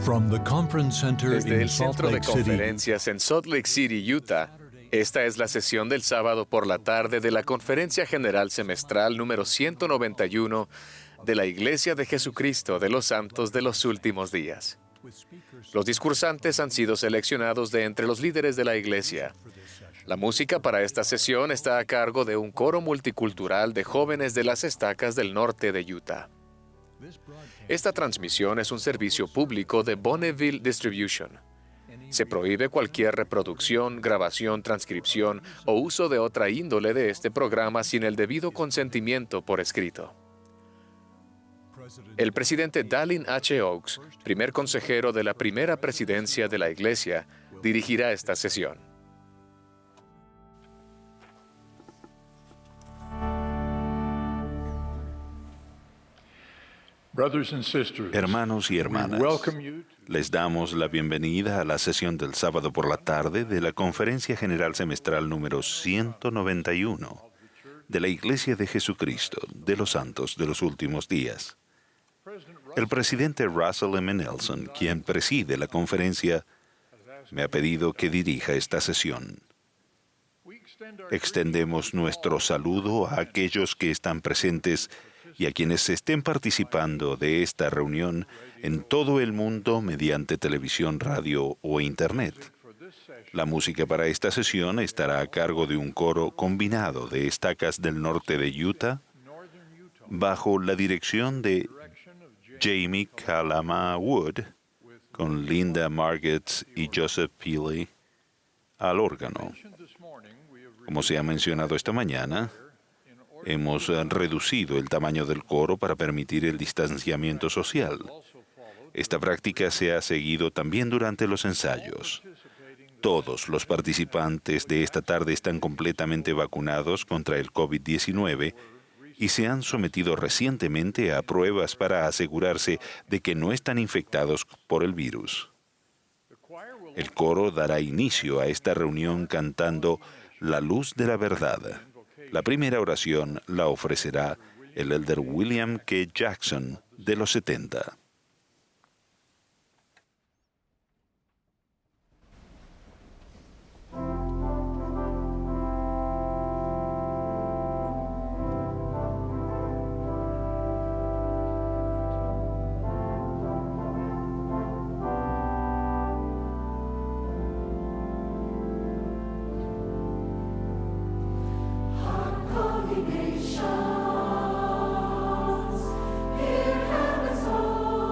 From the Conference Center Desde in el Salt Centro de Lake City, Conferencias en Salt Lake City, Utah, esta es la sesión del sábado por la tarde de la Conferencia General Semestral número 191 de la Iglesia de Jesucristo de los Santos de los Últimos Días. Los discursantes han sido seleccionados de entre los líderes de la Iglesia. La música para esta sesión está a cargo de un coro multicultural de jóvenes de las estacas del norte de Utah. Esta transmisión es un servicio público de Bonneville Distribution. Se prohíbe cualquier reproducción, grabación, transcripción o uso de otra índole de este programa sin el debido consentimiento por escrito. El presidente Dallin H. Oaks, primer consejero de la primera presidencia de la Iglesia, dirigirá esta sesión. Hermanos y hermanas, les damos la bienvenida a la sesión del sábado por la tarde de la Conferencia General Semestral número 191 de la Iglesia de Jesucristo de los Santos de los Últimos Días. El presidente Russell M. Nelson, quien preside la conferencia, me ha pedido que dirija esta sesión. Extendemos nuestro saludo a aquellos que están presentes y a quienes estén participando de esta reunión en todo el mundo mediante televisión, radio o Internet. La música para esta sesión estará a cargo de un coro combinado de estacas del norte de Utah, bajo la dirección de Jamie Kalama Wood, con Linda Margetts y Joseph Peely al órgano. Como se ha mencionado esta mañana, hemos reducido el tamaño del coro para permitir el distanciamiento social. Esta práctica se ha seguido también durante los ensayos. Todos los participantes de esta tarde están completamente vacunados contra el COVID-19 y se han sometido recientemente a pruebas para asegurarse de que no están infectados por el virus. El coro dará inicio a esta reunión cantando La Luz de la Verdad. La primera oración la ofrecerá el elder William K. Jackson de los 70. Nations, hear heaven's voice.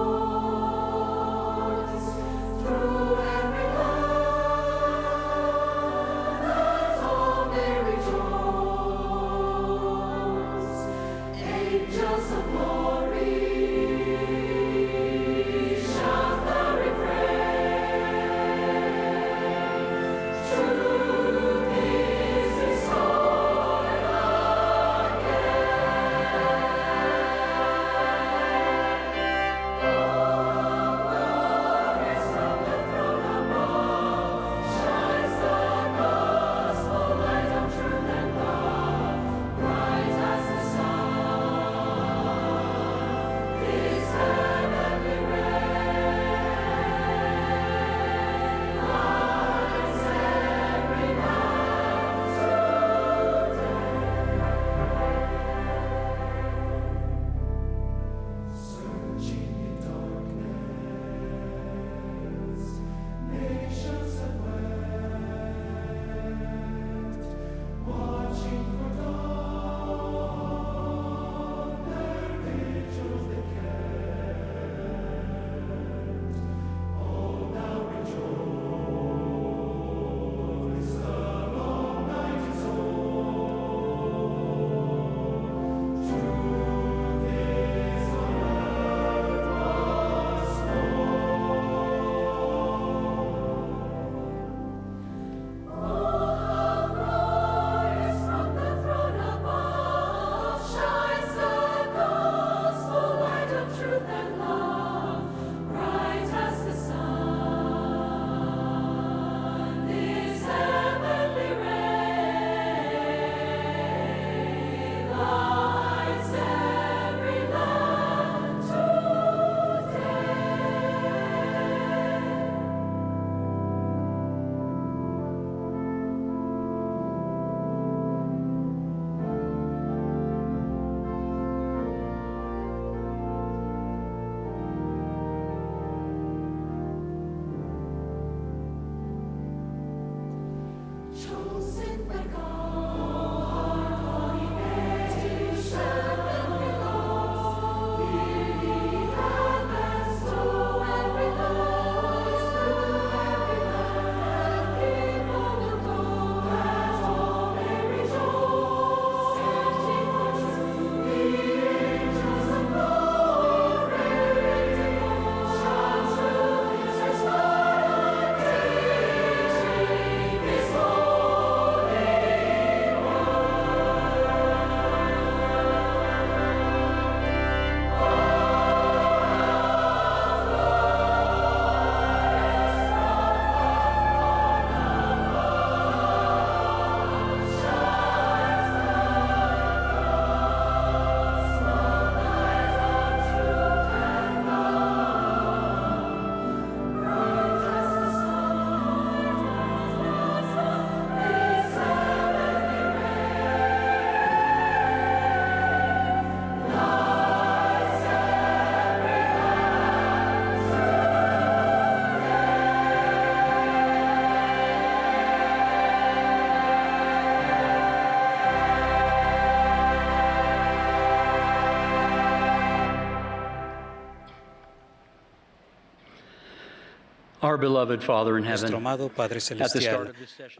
Our beloved Father in Nuestro heaven, amado Padre Celestial,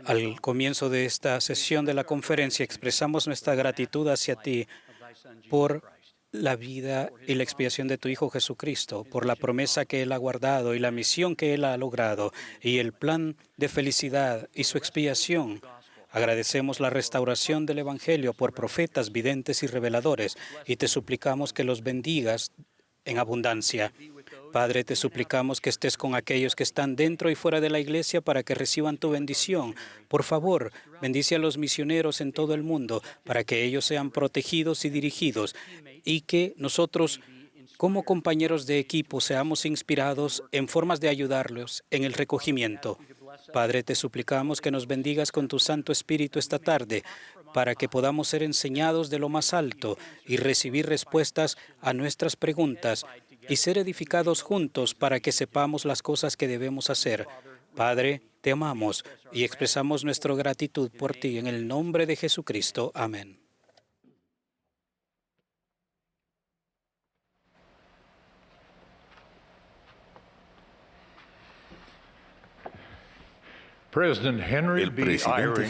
al comienzo de esta sesión de la conferencia expresamos nuestra gratitud hacia ti por la vida y la expiación de tu Hijo Jesucristo, por la promesa que Él ha guardado y la misión que Él ha logrado y el plan de felicidad y su expiación. Agradecemos la restauración del Evangelio por profetas, videntes y reveladores y te suplicamos que los bendigas en abundancia. Padre, te suplicamos que estés con aquellos que están dentro y fuera de la iglesia para que reciban tu bendición. Por favor, bendice a los misioneros en todo el mundo para que ellos sean protegidos y dirigidos y que nosotros, como compañeros de equipo, seamos inspirados en formas de ayudarlos en el recogimiento. Padre, te suplicamos que nos bendigas con tu Santo Espíritu esta tarde para que podamos ser enseñados de lo más alto y recibir respuestas a nuestras preguntas y ser edificados juntos para que sepamos las cosas que debemos hacer. Padre, te amamos y expresamos nuestra gratitud por ti en el nombre de Jesucristo. Amén. El presidente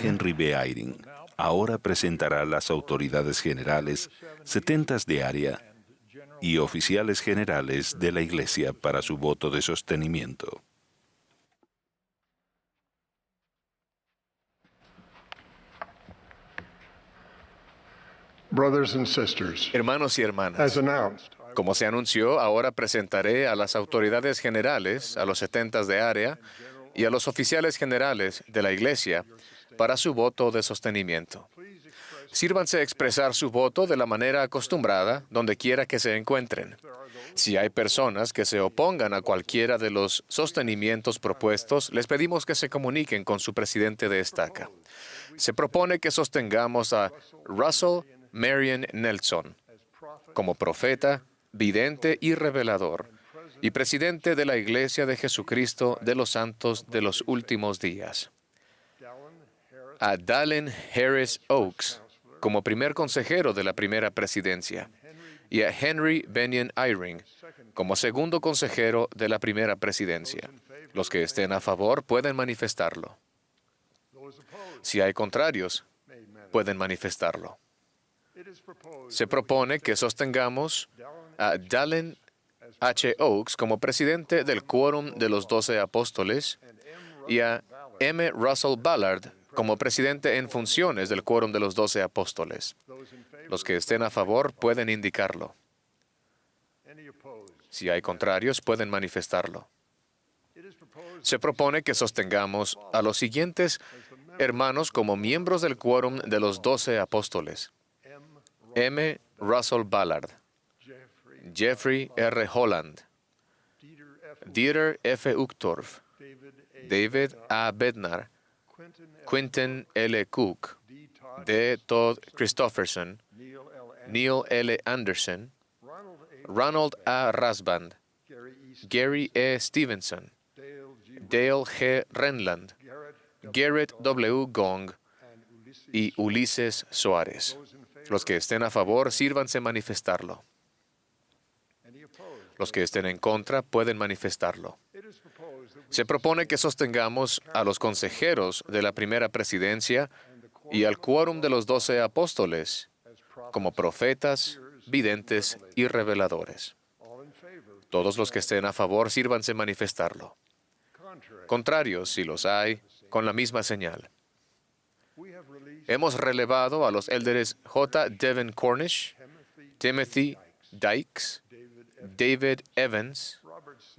Henry B. Eyring ahora presentará a las autoridades generales, setentas de área y oficiales generales de la Iglesia para su voto de sostenimiento. Hermanos y hermanas, como se anunció, ahora presentaré a las autoridades generales, a los setentas de área y a los oficiales generales de la Iglesia para su voto de sostenimiento. Sírvanse a expresar su voto de la manera acostumbrada, donde quiera que se encuentren. Si hay personas que se opongan a cualquiera de los sostenimientos propuestos, les pedimos que se comuniquen con su presidente de estaca. Se propone que sostengamos a Russell Marion Nelson como profeta, vidente y revelador, y presidente de la Iglesia de Jesucristo de los Santos de los Últimos Días. A Dallin Harris Oaks como primer consejero de la primera presidencia y a Henry Benyon Eyring como segundo consejero de la primera presidencia. Los que estén a favor pueden manifestarlo. Si hay contrarios, pueden manifestarlo. Se propone que sostengamos a Dallin H. Oaks como presidente del Quórum de los 12 Apóstoles y a M. Russell Ballard como presidente en funciones del Quórum de los 12 Apóstoles. Los que estén a favor pueden indicarlo. Si hay contrarios, pueden manifestarlo. Se propone que sostengamos a los siguientes hermanos como miembros del Quórum de los 12 Apóstoles: M. Russell Ballard, Jeffrey R. Holland, Dieter F. Uchtdorf, David A. Bednar, Quentin L. Cook, D. Todd Christofferson, Neil L. Anderson, Ronald A. Rasband, Gary E. Stevenson, Dale G. Renland, Garrett W. Gong y Ulises Soares. Los que estén a favor, sírvanse manifestarlo. Los que estén en contra pueden manifestarlo. Se propone que sostengamos a los consejeros de la primera presidencia y al quórum de los 12 apóstoles como profetas, videntes y reveladores. Todos los que estén a favor, sírvanse manifestarlo. Contrarios, si los hay, con la misma señal. Hemos relevado a los élderes J. Devin Cornish, Timothy Dykes, David Evans,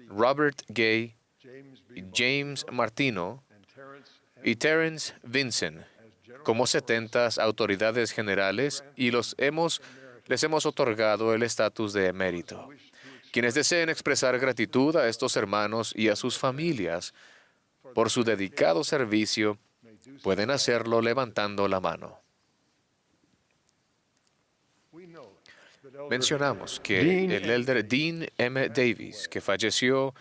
Robert Gay, James Martino y Terence Vinson como 70 autoridades generales y les hemos otorgado el estatus de emérito. Quienes deseen expresar gratitud a estos hermanos y a sus familias por su dedicado servicio, pueden hacerlo levantando la mano. Mencionamos que el elder Dean M. Davis, que falleció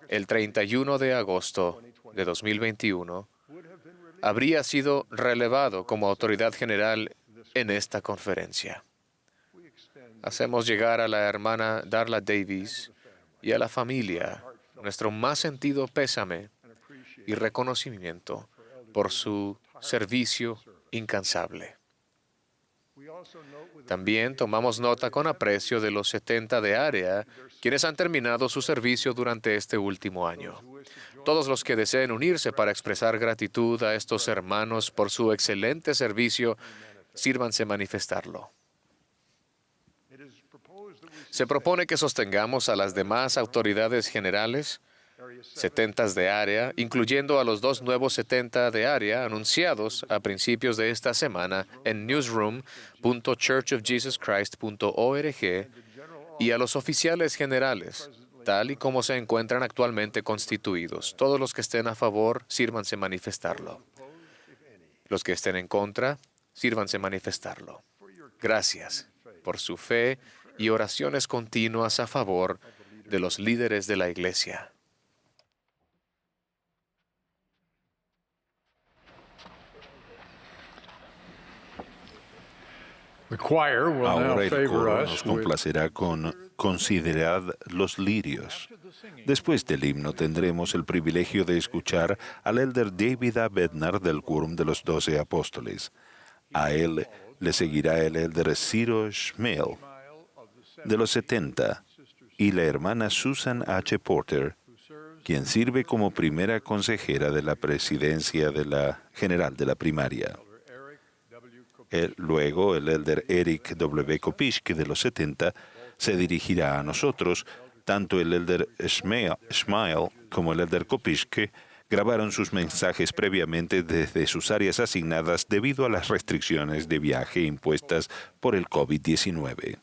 el 31 de agosto de 2021, habría sido relevado como autoridad general en esta conferencia. Hacemos llegar a la hermana Darla Davis y a la familia nuestro más sentido pésame y reconocimiento por su servicio incansable. También tomamos nota con aprecio de los 70 de área, quienes han terminado su servicio durante este último año. Todos los que deseen unirse para expresar gratitud a estos hermanos por su excelente servicio, sírvanse manifestarlo. Se propone que sostengamos a las demás autoridades generales, 70 de área, incluyendo a los 2 nuevos 70 de área anunciados a principios de esta semana en newsroom.churchofjesuschrist.org, y a los oficiales generales, tal y como se encuentran actualmente constituidos. Todos los que estén a favor, sírvanse manifestarlo. Los que estén en contra, sírvanse manifestarlo. Gracias por su fe y oraciones continuas a favor de los líderes de la Iglesia. Ahora el coro nos complacerá con Considerad los lirios. Después del himno tendremos el privilegio de escuchar al elder David A. Bednar del Quórum de los 12 Apóstoles. A él le seguirá el elder Ciro Schmel de los 70 y la hermana Susan H. Porter, quien sirve como primera consejera de la presidencia general de la primaria. Luego, el elder Eric W. Kopischke de los 70 se dirigirá a nosotros. Tanto el elder Schmel como el elder Kopischke grabaron sus mensajes previamente desde sus áreas asignadas debido a las restricciones de viaje impuestas por el COVID-19.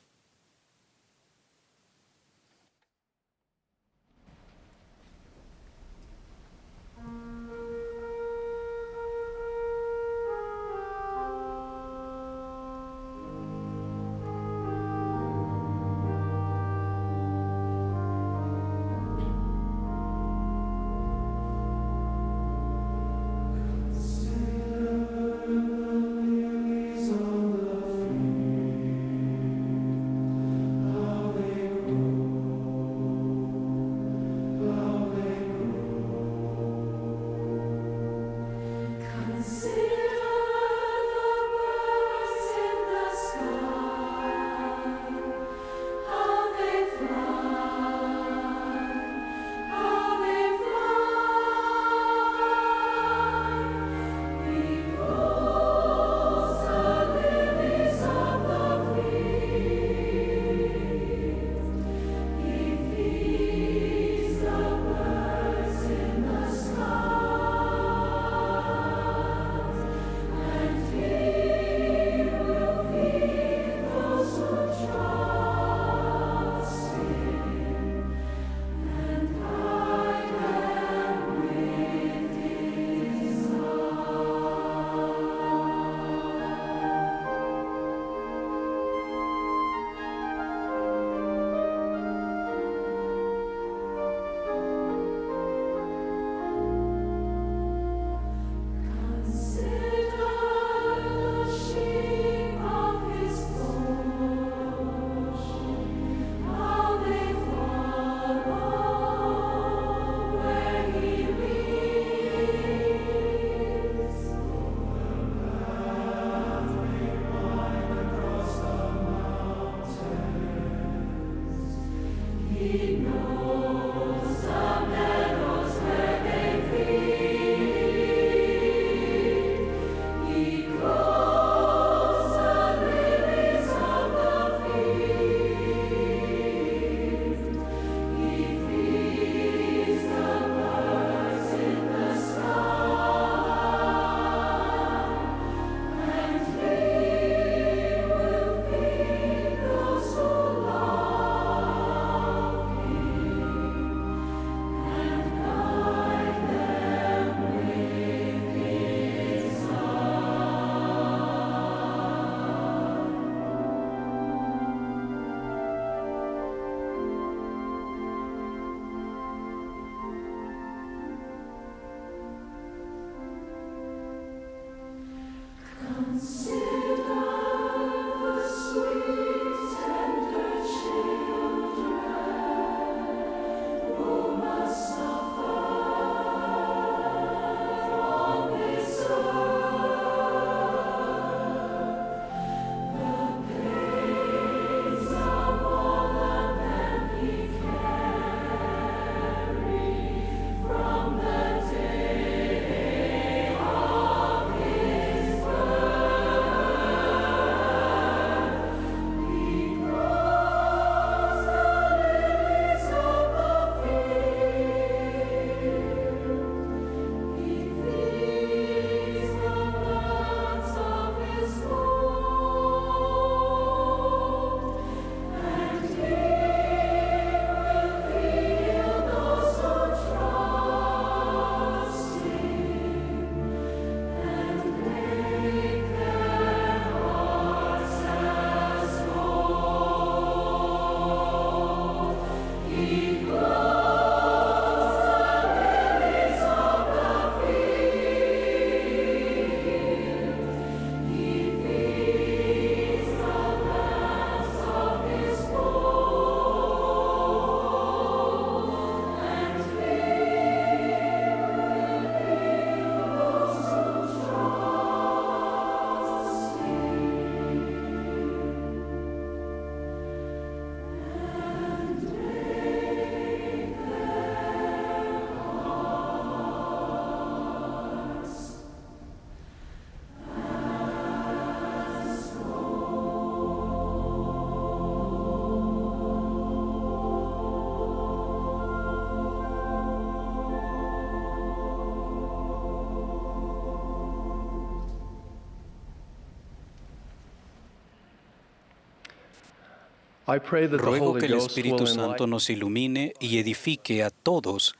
Ruego que el Espíritu Santo nos ilumine y edifique a todos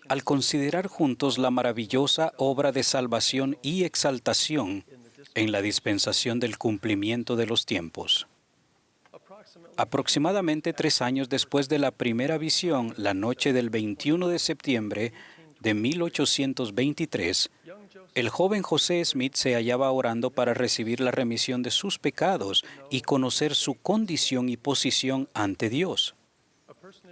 al considerar juntos la maravillosa obra de salvación y exaltación en la dispensación del cumplimiento de los tiempos. Aproximadamente 3 años después de la primera visión, la noche del 21 de septiembre de 1823, el joven José Smith se hallaba orando para recibir la remisión de sus pecados y conocer su condición y posición ante Dios.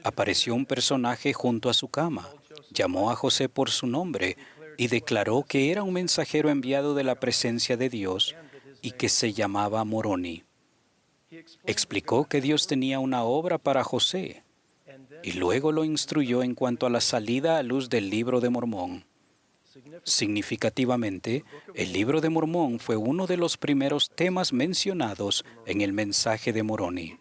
Apareció un personaje junto a su cama, llamó a José por su nombre y declaró que era un mensajero enviado de la presencia de Dios y que se llamaba Moroni. Explicó que Dios tenía una obra para José y luego lo instruyó en cuanto a la salida a luz del Libro de Mormón. Significativamente, el Libro de Mormón fue uno de los primeros temas mencionados en el mensaje de Moroni.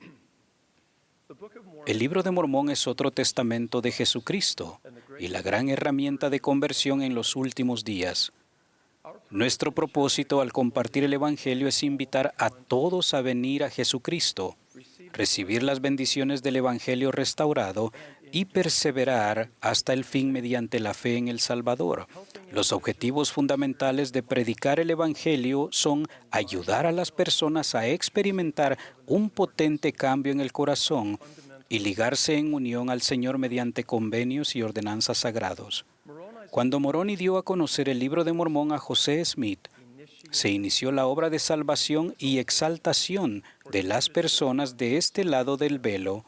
El Libro de Mormón es otro testamento de Jesucristo y la gran herramienta de conversión en los últimos días. Nuestro propósito al compartir el Evangelio es invitar a todos a venir a Jesucristo, recibir las bendiciones del Evangelio restaurado y perseverar hasta el fin mediante la fe en el Salvador. Los objetivos fundamentales de predicar el Evangelio son ayudar a las personas a experimentar un potente cambio en el corazón y ligarse en unión al Señor mediante convenios y ordenanzas sagrados. Cuando Moroni dio a conocer el Libro de Mormón a José Smith, se inició la obra de salvación y exaltación de las personas de este lado del velo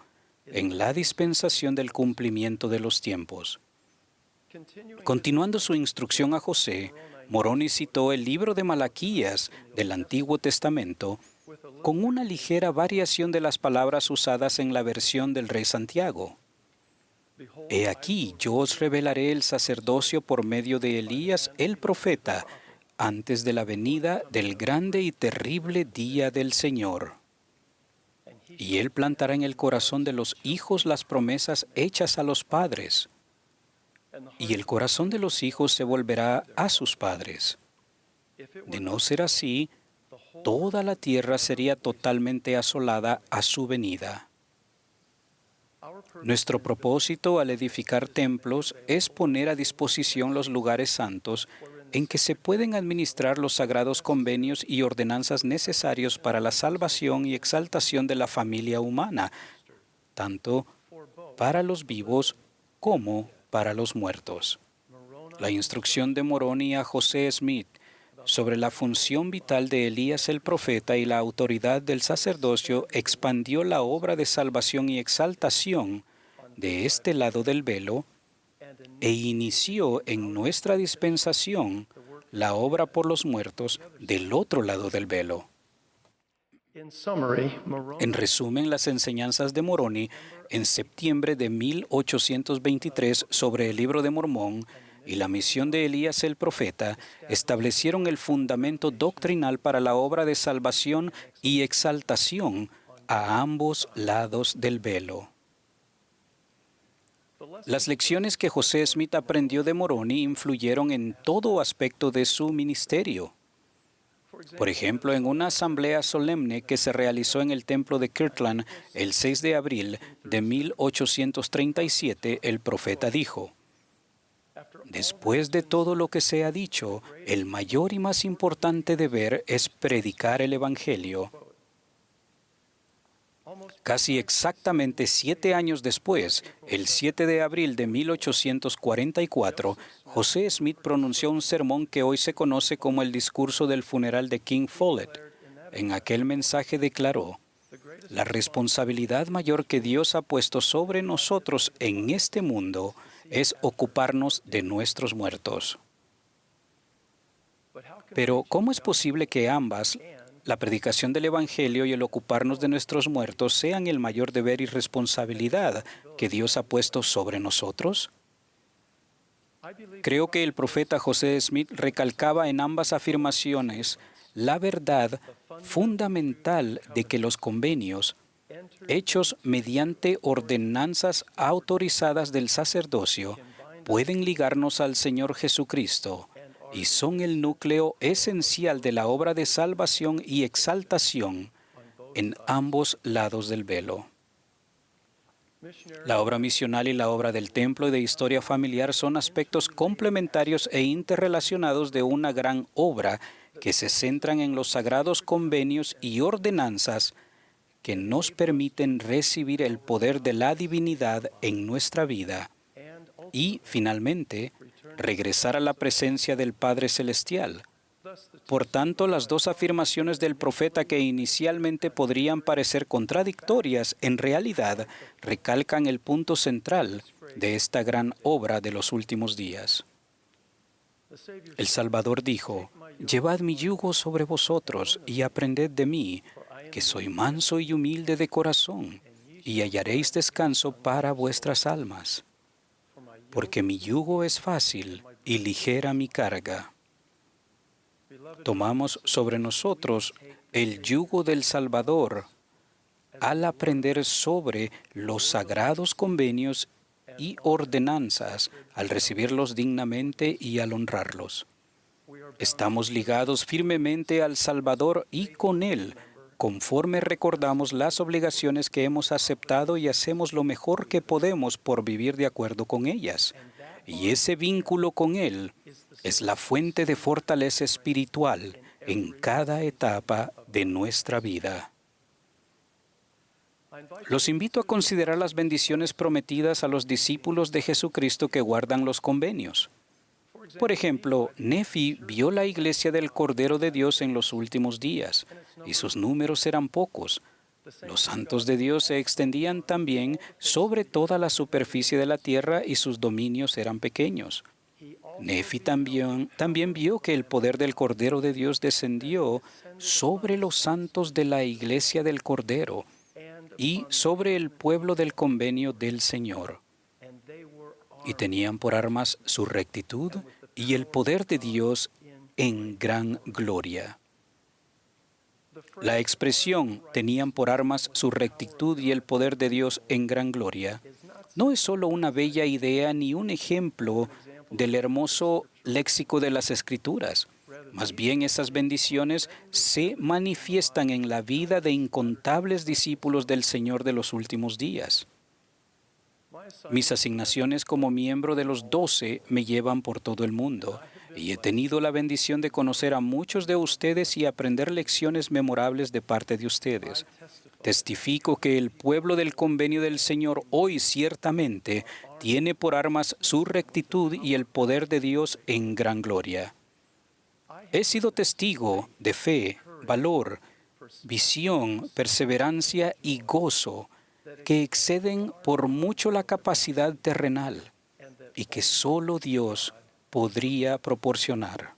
en la dispensación del cumplimiento de los tiempos. Continuando su instrucción a José, Moroni citó el libro de Malaquías del Antiguo Testamento con una ligera variación de las palabras usadas en la versión del Rey Santiago. He aquí, yo os revelaré el sacerdocio por medio de Elías el profeta, antes de la venida del grande y terrible día del Señor. Y él plantará en el corazón de los hijos las promesas hechas a los padres, y el corazón de los hijos se volverá a sus padres. De no ser así, toda la tierra sería totalmente asolada a su venida. Nuestro propósito al edificar templos es poner a disposición los lugares santos en que se pueden administrar los sagrados convenios y ordenanzas necesarios para la salvación y exaltación de la familia humana, tanto para los vivos como para los muertos. La instrucción de Moroni a José Smith sobre la función vital de Elías el profeta y la autoridad del sacerdocio expandió la obra de salvación y exaltación de este lado del velo e inició en nuestra dispensación la obra por los muertos del otro lado del velo. En resumen, las enseñanzas de Moroni en septiembre de 1823 sobre el Libro de Mormón y la misión de Elías el profeta establecieron el fundamento doctrinal para la obra de salvación y exaltación a ambos lados del velo. Las lecciones que José Smith aprendió de Moroni influyeron en todo aspecto de su ministerio. Por ejemplo, en una asamblea solemne que se realizó en el templo de Kirtland el 6 de abril de 1837, el profeta dijo: «Después de todo lo que se ha dicho, el mayor y más importante deber es predicar el Evangelio». Casi exactamente 7 años después, el 7 de abril de 1844, José Smith pronunció un sermón que hoy se conoce como el discurso del funeral de King Follett. En aquel mensaje declaró: «La responsabilidad mayor que Dios ha puesto sobre nosotros en este mundo es ocuparnos de nuestros muertos». Pero, ¿cómo es posible que ambas, la predicación del Evangelio y el ocuparnos de nuestros muertos, sean el mayor deber y responsabilidad que Dios ha puesto sobre nosotros? Creo que el profeta José Smith recalcaba en ambas afirmaciones la verdad fundamental de que los convenios, hechos mediante ordenanzas autorizadas del sacerdocio, pueden ligarnos al Señor Jesucristo y son el núcleo esencial de la obra de salvación y exaltación en ambos lados del velo. La obra misional y la obra del templo y de historia familiar son aspectos complementarios e interrelacionados de una gran obra que se centran en los sagrados convenios y ordenanzas que nos permiten recibir el poder de la divinidad en nuestra vida y, finalmente, regresar a la presencia del Padre Celestial. Por tanto, las dos afirmaciones del profeta que inicialmente podrían parecer contradictorias, en realidad recalcan el punto central de esta gran obra de los últimos días. El Salvador dijo: «Llevad mi yugo sobre vosotros y aprended de mí, que soy manso y humilde de corazón, y hallaréis descanso para vuestras almas. Porque mi yugo es fácil y ligera mi carga». Tomamos sobre nosotros el yugo del Salvador al aprender sobre los sagrados convenios y ordenanzas, al recibirlos dignamente y al honrarlos. Estamos ligados firmemente al Salvador y con Él, conforme recordamos las obligaciones que hemos aceptado y hacemos lo mejor que podemos por vivir de acuerdo con ellas. Y ese vínculo con Él es la fuente de fortaleza espiritual en cada etapa de nuestra vida. Los invito a considerar las bendiciones prometidas a los discípulos de Jesucristo que guardan los convenios. Por ejemplo, Nefi vio la iglesia del Cordero de Dios en los últimos días, y sus números eran pocos. Los santos de Dios se extendían también sobre toda la superficie de la tierra y sus dominios eran pequeños. Nefi también vio que el poder del Cordero de Dios descendió sobre los santos de la iglesia del Cordero y sobre el pueblo del convenio del Señor. Y tenían por armas su rectitud y el poder de Dios en gran gloria. La expresión «tenían por armas su rectitud y el poder de Dios en gran gloria» no es solo una bella idea ni un ejemplo del hermoso léxico de las Escrituras. Más bien, esas bendiciones se manifiestan en la vida de incontables discípulos del Señor de los últimos días. Mis asignaciones como miembro de los 12 me llevan por todo el mundo y he tenido la bendición de conocer a muchos de ustedes y aprender lecciones memorables de parte de ustedes. Testifico que el pueblo del convenio del Señor hoy ciertamente tiene por armas su rectitud y el poder de Dios en gran gloria. He sido testigo de fe, valor, visión, perseverancia y gozo que exceden por mucho la capacidad terrenal y que solo Dios podría proporcionar.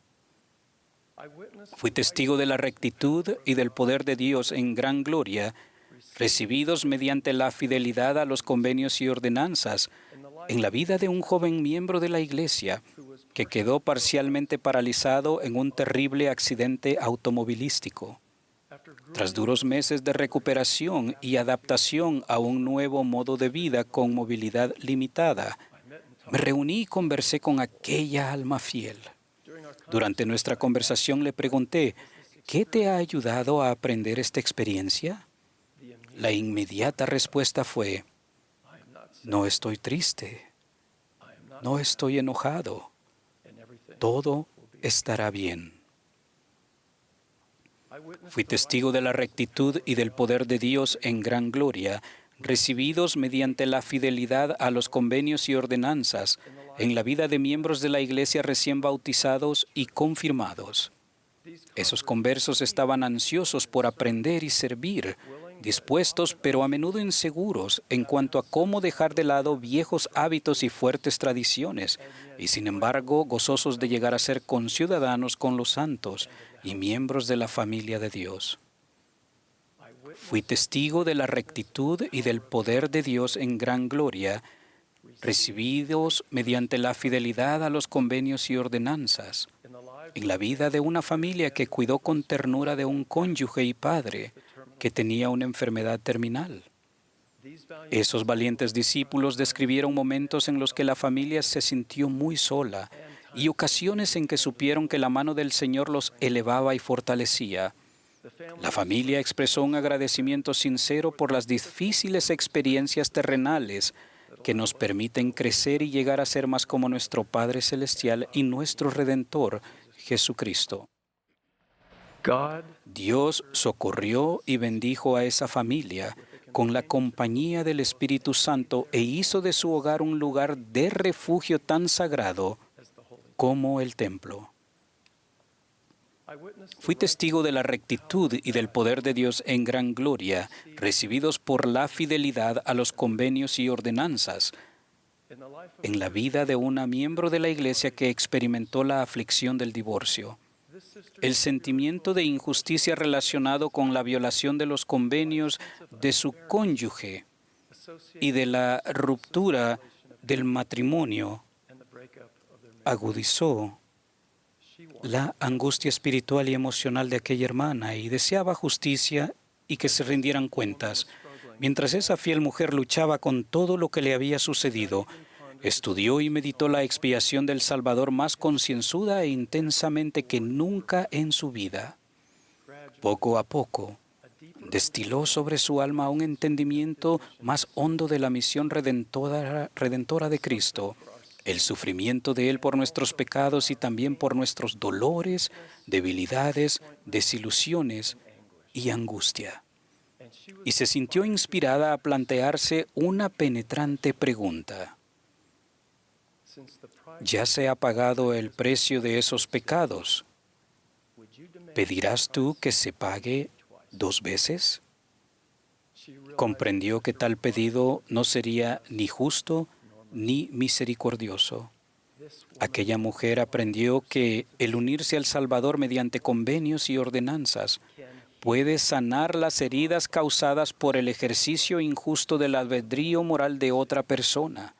Fui testigo de la rectitud y del poder de Dios en gran gloria, recibidos mediante la fidelidad a los convenios y ordenanzas en la vida de un joven miembro de la Iglesia que quedó parcialmente paralizado en un terrible accidente automovilístico. Tras duros meses de recuperación y adaptación a un nuevo modo de vida con movilidad limitada, me reuní y conversé con aquella alma fiel. Durante nuestra conversación le pregunté: ¿qué te ha ayudado a aprender esta experiencia? La inmediata respuesta fue: no estoy triste, no estoy enojado, todo estará bien. Fui testigo de la rectitud y del poder de Dios en gran gloria, recibidos mediante la fidelidad a los convenios y ordenanzas en la vida de miembros de la Iglesia recién bautizados y confirmados. Esos conversos estaban ansiosos por aprender y servir, dispuestos pero a menudo inseguros en cuanto a cómo dejar de lado viejos hábitos y fuertes tradiciones, y sin embargo gozosos de llegar a ser conciudadanos con los santos y miembros de la familia de Dios. Fui testigo de la rectitud y del poder de Dios en gran gloria, recibidos mediante la fidelidad a los convenios y ordenanzas, en la vida de una familia que cuidó con ternura de un cónyuge y padre que tenía una enfermedad terminal. Esos valientes discípulos describieron momentos en los que la familia se sintió muy sola y ocasiones en que supieron que la mano del Señor los elevaba y fortalecía. La familia expresó un agradecimiento sincero por las difíciles experiencias terrenales que nos permiten crecer y llegar a ser más como nuestro Padre Celestial y nuestro Redentor, Jesucristo. Dios socorrió y bendijo a esa familia con la compañía del Espíritu Santo e hizo de su hogar un lugar de refugio tan sagrado como el templo. Fui testigo de la rectitud y del poder de Dios en gran gloria, recibidos por la fidelidad a los convenios y ordenanzas, en la vida de una miembro de la Iglesia que experimentó la aflicción del divorcio. El sentimiento de injusticia relacionado con la violación de los convenios de su cónyuge y de la ruptura del matrimonio agudizó la angustia espiritual y emocional de aquella hermana y deseaba justicia y que se rindieran cuentas. Mientras esa fiel mujer luchaba con todo lo que le había sucedido, estudió y meditó la expiación del Salvador más concienzuda e intensamente que nunca en su vida. Poco a poco, destiló sobre su alma un entendimiento más hondo de la misión redentora de Cristo, el sufrimiento de Él por nuestros pecados y también por nuestros dolores, debilidades, desilusiones y angustia. Y se sintió inspirada a plantearse una penetrante pregunta. ¿Ya se ha pagado el precio de esos pecados? ¿Pedirás tú que se pague 2 veces? Comprendió que tal pedido no sería ni justo ni misericordioso. Aquella mujer aprendió que el unirse al Salvador mediante convenios y ordenanzas puede sanar las heridas causadas por el ejercicio injusto del albedrío moral de otra persona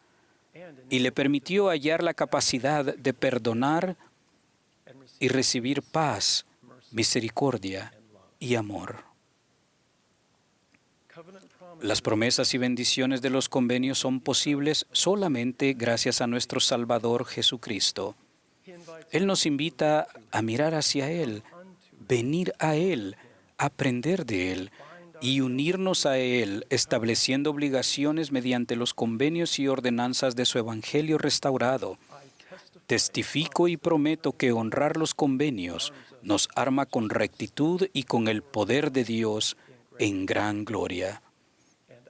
y le permitió hallar la capacidad de perdonar y recibir paz, misericordia y amor. Las promesas y bendiciones de los convenios son posibles solamente gracias a nuestro Salvador Jesucristo. Él nos invita a mirar hacia Él, venir a Él, aprender de Él y unirnos a Él, estableciendo obligaciones mediante los convenios y ordenanzas de su Evangelio restaurado. Testifico y prometo que honrar los convenios nos arma con rectitud y con el poder de Dios en gran gloria.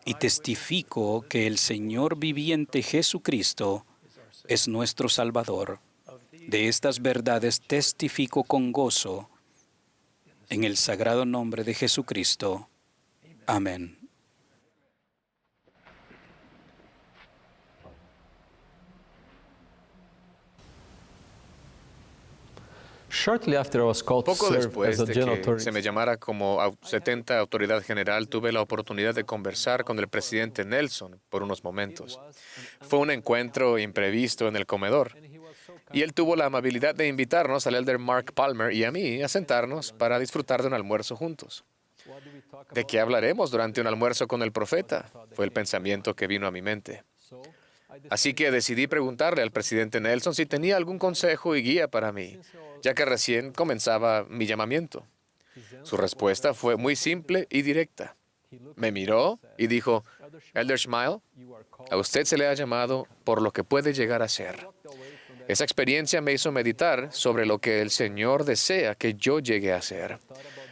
Y testifico que el Señor viviente Jesucristo es nuestro Salvador. De estas verdades testifico con gozo en el sagrado nombre de Jesucristo. Amén. Poco después de que se me llamara como 70 autoridad general, tuve la oportunidad de conversar con el presidente Nelson por unos momentos. Fue un encuentro imprevisto en el comedor, y él tuvo la amabilidad de invitarnos al elder Mark Palmer y a mí a sentarnos para disfrutar de un almuerzo juntos. ¿De qué hablaremos durante un almuerzo con el profeta? Fue el pensamiento que vino a mi mente. Así que decidí preguntarle al presidente Nelson si tenía algún consejo y guía para mí, ya que recién comenzaba mi llamamiento. Su respuesta fue muy simple y directa. Me miró y dijo, Elder Schmile, a usted se le ha llamado por lo que puede llegar a ser. Esa experiencia me hizo meditar sobre lo que el Señor desea que yo llegue a ser.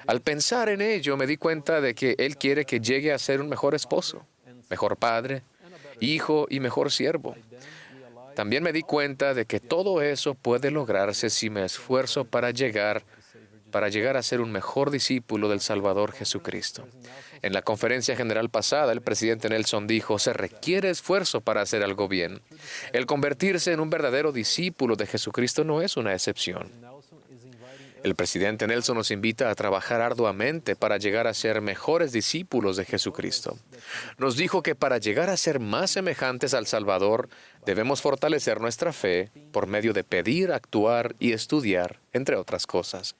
Al pensar en ello, me di cuenta de que Él quiere que llegue a ser un mejor esposo, mejor padre, hijo y mejor siervo. También me di cuenta de que todo eso puede lograrse si me esfuerzo para llegar a ser un mejor discípulo del Salvador Jesucristo. En la conferencia general pasada, el presidente Nelson dijo, se requiere esfuerzo para hacer algo bien. El convertirse en un verdadero discípulo de Jesucristo no es una excepción. El presidente Nelson nos invita a trabajar arduamente para llegar a ser mejores discípulos de Jesucristo. Nos dijo que para llegar a ser más semejantes al Salvador, debemos fortalecer nuestra fe por medio de pedir, actuar y estudiar, entre otras cosas.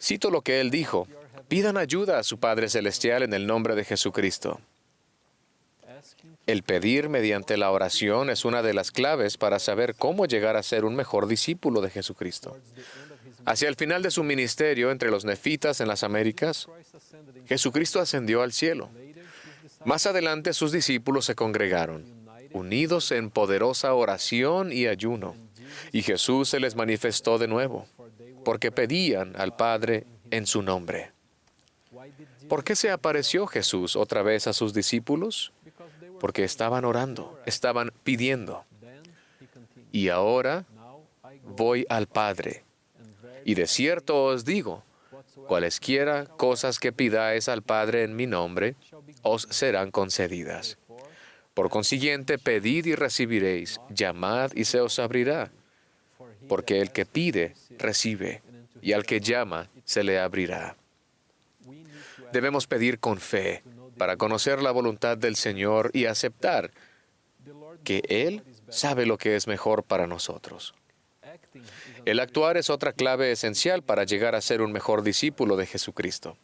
Cito lo que él dijo, pidan ayuda a su Padre Celestial en el nombre de Jesucristo. El pedir mediante la oración es una de las claves para saber cómo llegar a ser un mejor discípulo de Jesucristo. Hacia el final de su ministerio entre los nefitas en las Américas, Jesucristo ascendió al cielo. Más adelante sus discípulos se congregaron, unidos en poderosa oración y ayuno, y Jesús se les manifestó de nuevo, porque pedían al Padre en su nombre. ¿Por qué se apareció Jesús otra vez a sus discípulos? Porque estaban orando, estaban pidiendo. Y ahora voy al Padre. Y de cierto os digo, cualesquiera cosas que pidáis al Padre en mi nombre, os serán concedidas. Por consiguiente, pedid y recibiréis, llamad y se os abrirá. Porque el que pide, recibe, y al que llama, se le abrirá. Debemos pedir con fe para conocer la voluntad del Señor y aceptar que Él sabe lo que es mejor para nosotros. El actuar es otra clave esencial para llegar a ser un mejor discípulo de Jesucristo.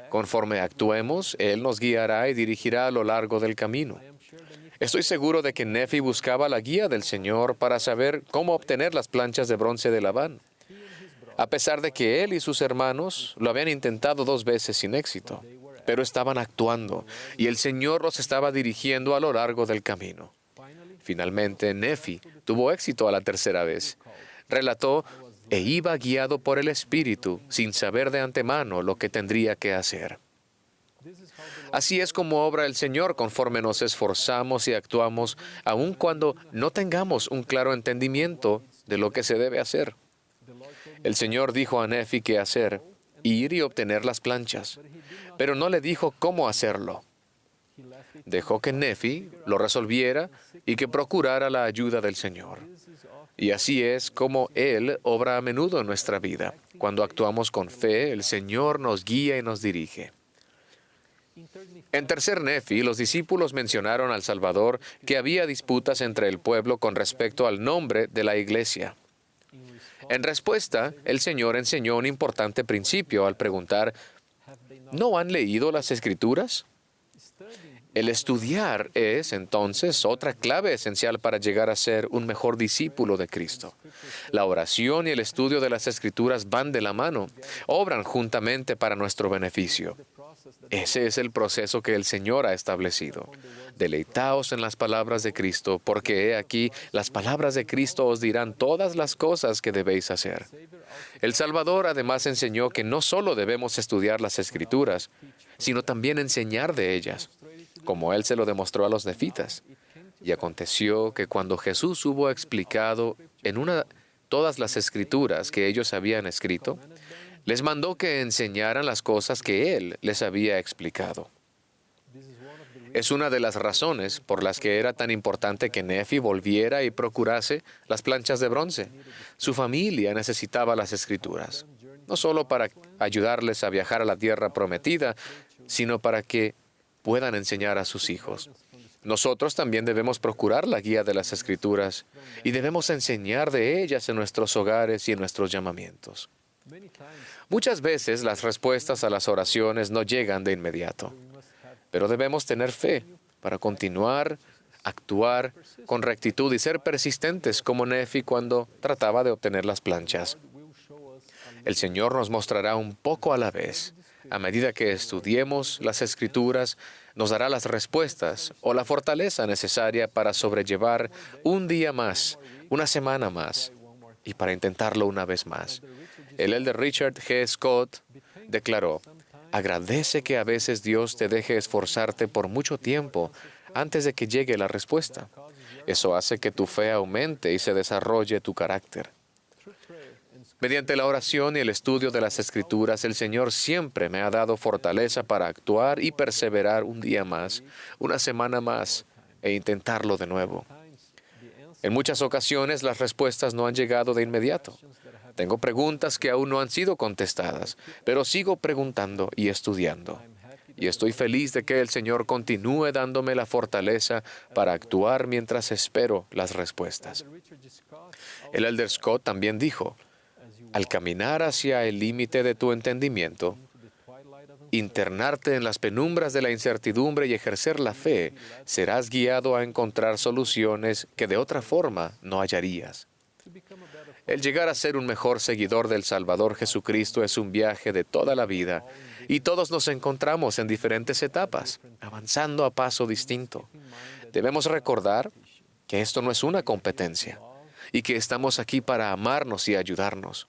Conforme actuemos, Él nos guiará y dirigirá a lo largo del camino. Estoy seguro de que Nefi buscaba la guía del Señor para saber cómo obtener las planchas de bronce de Labán, a pesar de que él y sus hermanos lo habían intentado 2 veces sin éxito, pero estaban actuando y el Señor los estaba dirigiendo a lo largo del camino. Finalmente, Nefi tuvo éxito a la 3ª vez. Relató, e iba guiado por el Espíritu, sin saber de antemano lo que tendría que hacer. Así es como obra el Señor conforme nos esforzamos y actuamos, aun cuando no tengamos un claro entendimiento de lo que se debe hacer. El Señor dijo a Nefi qué hacer, ir y obtener las planchas, pero no le dijo cómo hacerlo. Dejó que Nefi lo resolviera y que procurara la ayuda del Señor. Y así es como Él obra a menudo en nuestra vida. Cuando actuamos con fe, el Señor nos guía y nos dirige. En tercer Nefi, los discípulos mencionaron al Salvador que había disputas entre el pueblo con respecto al nombre de la iglesia. En respuesta, el Señor enseñó un importante principio al preguntar, ¿no han leído las Escrituras? El estudiar es, entonces, otra clave esencial para llegar a ser un mejor discípulo de Cristo. La oración y el estudio de las Escrituras van de la mano, obran juntamente para nuestro beneficio. Ese es el proceso que el Señor ha establecido. Deleitaos en las palabras de Cristo, porque he aquí, las palabras de Cristo os dirán todas las cosas que debéis hacer. El Salvador además enseñó que no solo debemos estudiar las Escrituras, sino también enseñar de ellas, como Él se lo demostró a los nefitas. Y aconteció que cuando Jesús hubo explicado todas las Escrituras que ellos habían escrito, les mandó que enseñaran las cosas que Él les había explicado. Es una de las razones por las que era tan importante que Nefi volviera y procurase las planchas de bronce. Su familia necesitaba las Escrituras, no solo para ayudarles a viajar a la tierra prometida, sino para que puedan enseñar a sus hijos. Nosotros también debemos procurar la guía de las Escrituras y debemos enseñar de ellas en nuestros hogares y en nuestros llamamientos. Muchas veces las respuestas a las oraciones no llegan de inmediato, pero debemos tener fe para continuar, actuar con rectitud y ser persistentes como Nefi cuando trataba de obtener las planchas. El Señor nos mostrará un poco a la vez. A medida que estudiemos las Escrituras, nos dará las respuestas o la fortaleza necesaria para sobrellevar un día más, una semana más, y para intentarlo una vez más. El elder Richard G. Scott declaró, agradece que a veces Dios te deje esforzarte por mucho tiempo antes de que llegue la respuesta. Eso hace que tu fe aumente y se desarrolle tu carácter. Mediante la oración y el estudio de las Escrituras, el Señor siempre me ha dado fortaleza para actuar y perseverar un día más, una semana más, e intentarlo de nuevo. En muchas ocasiones las respuestas no han llegado de inmediato. Tengo preguntas que aún no han sido contestadas, pero sigo preguntando y estudiando. Y estoy feliz de que el Señor continúe dándome la fortaleza para actuar mientras espero las respuestas. El elder Scott también dijo, al caminar hacia el límite de tu entendimiento, internarte en las penumbras de la incertidumbre y ejercer la fe, serás guiado a encontrar soluciones que de otra forma no hallarías. El llegar a ser un mejor seguidor del Salvador Jesucristo es un viaje de toda la vida y todos nos encontramos en diferentes etapas, avanzando a paso distinto. Debemos recordar que esto no es una competencia y que estamos aquí para amarnos y ayudarnos.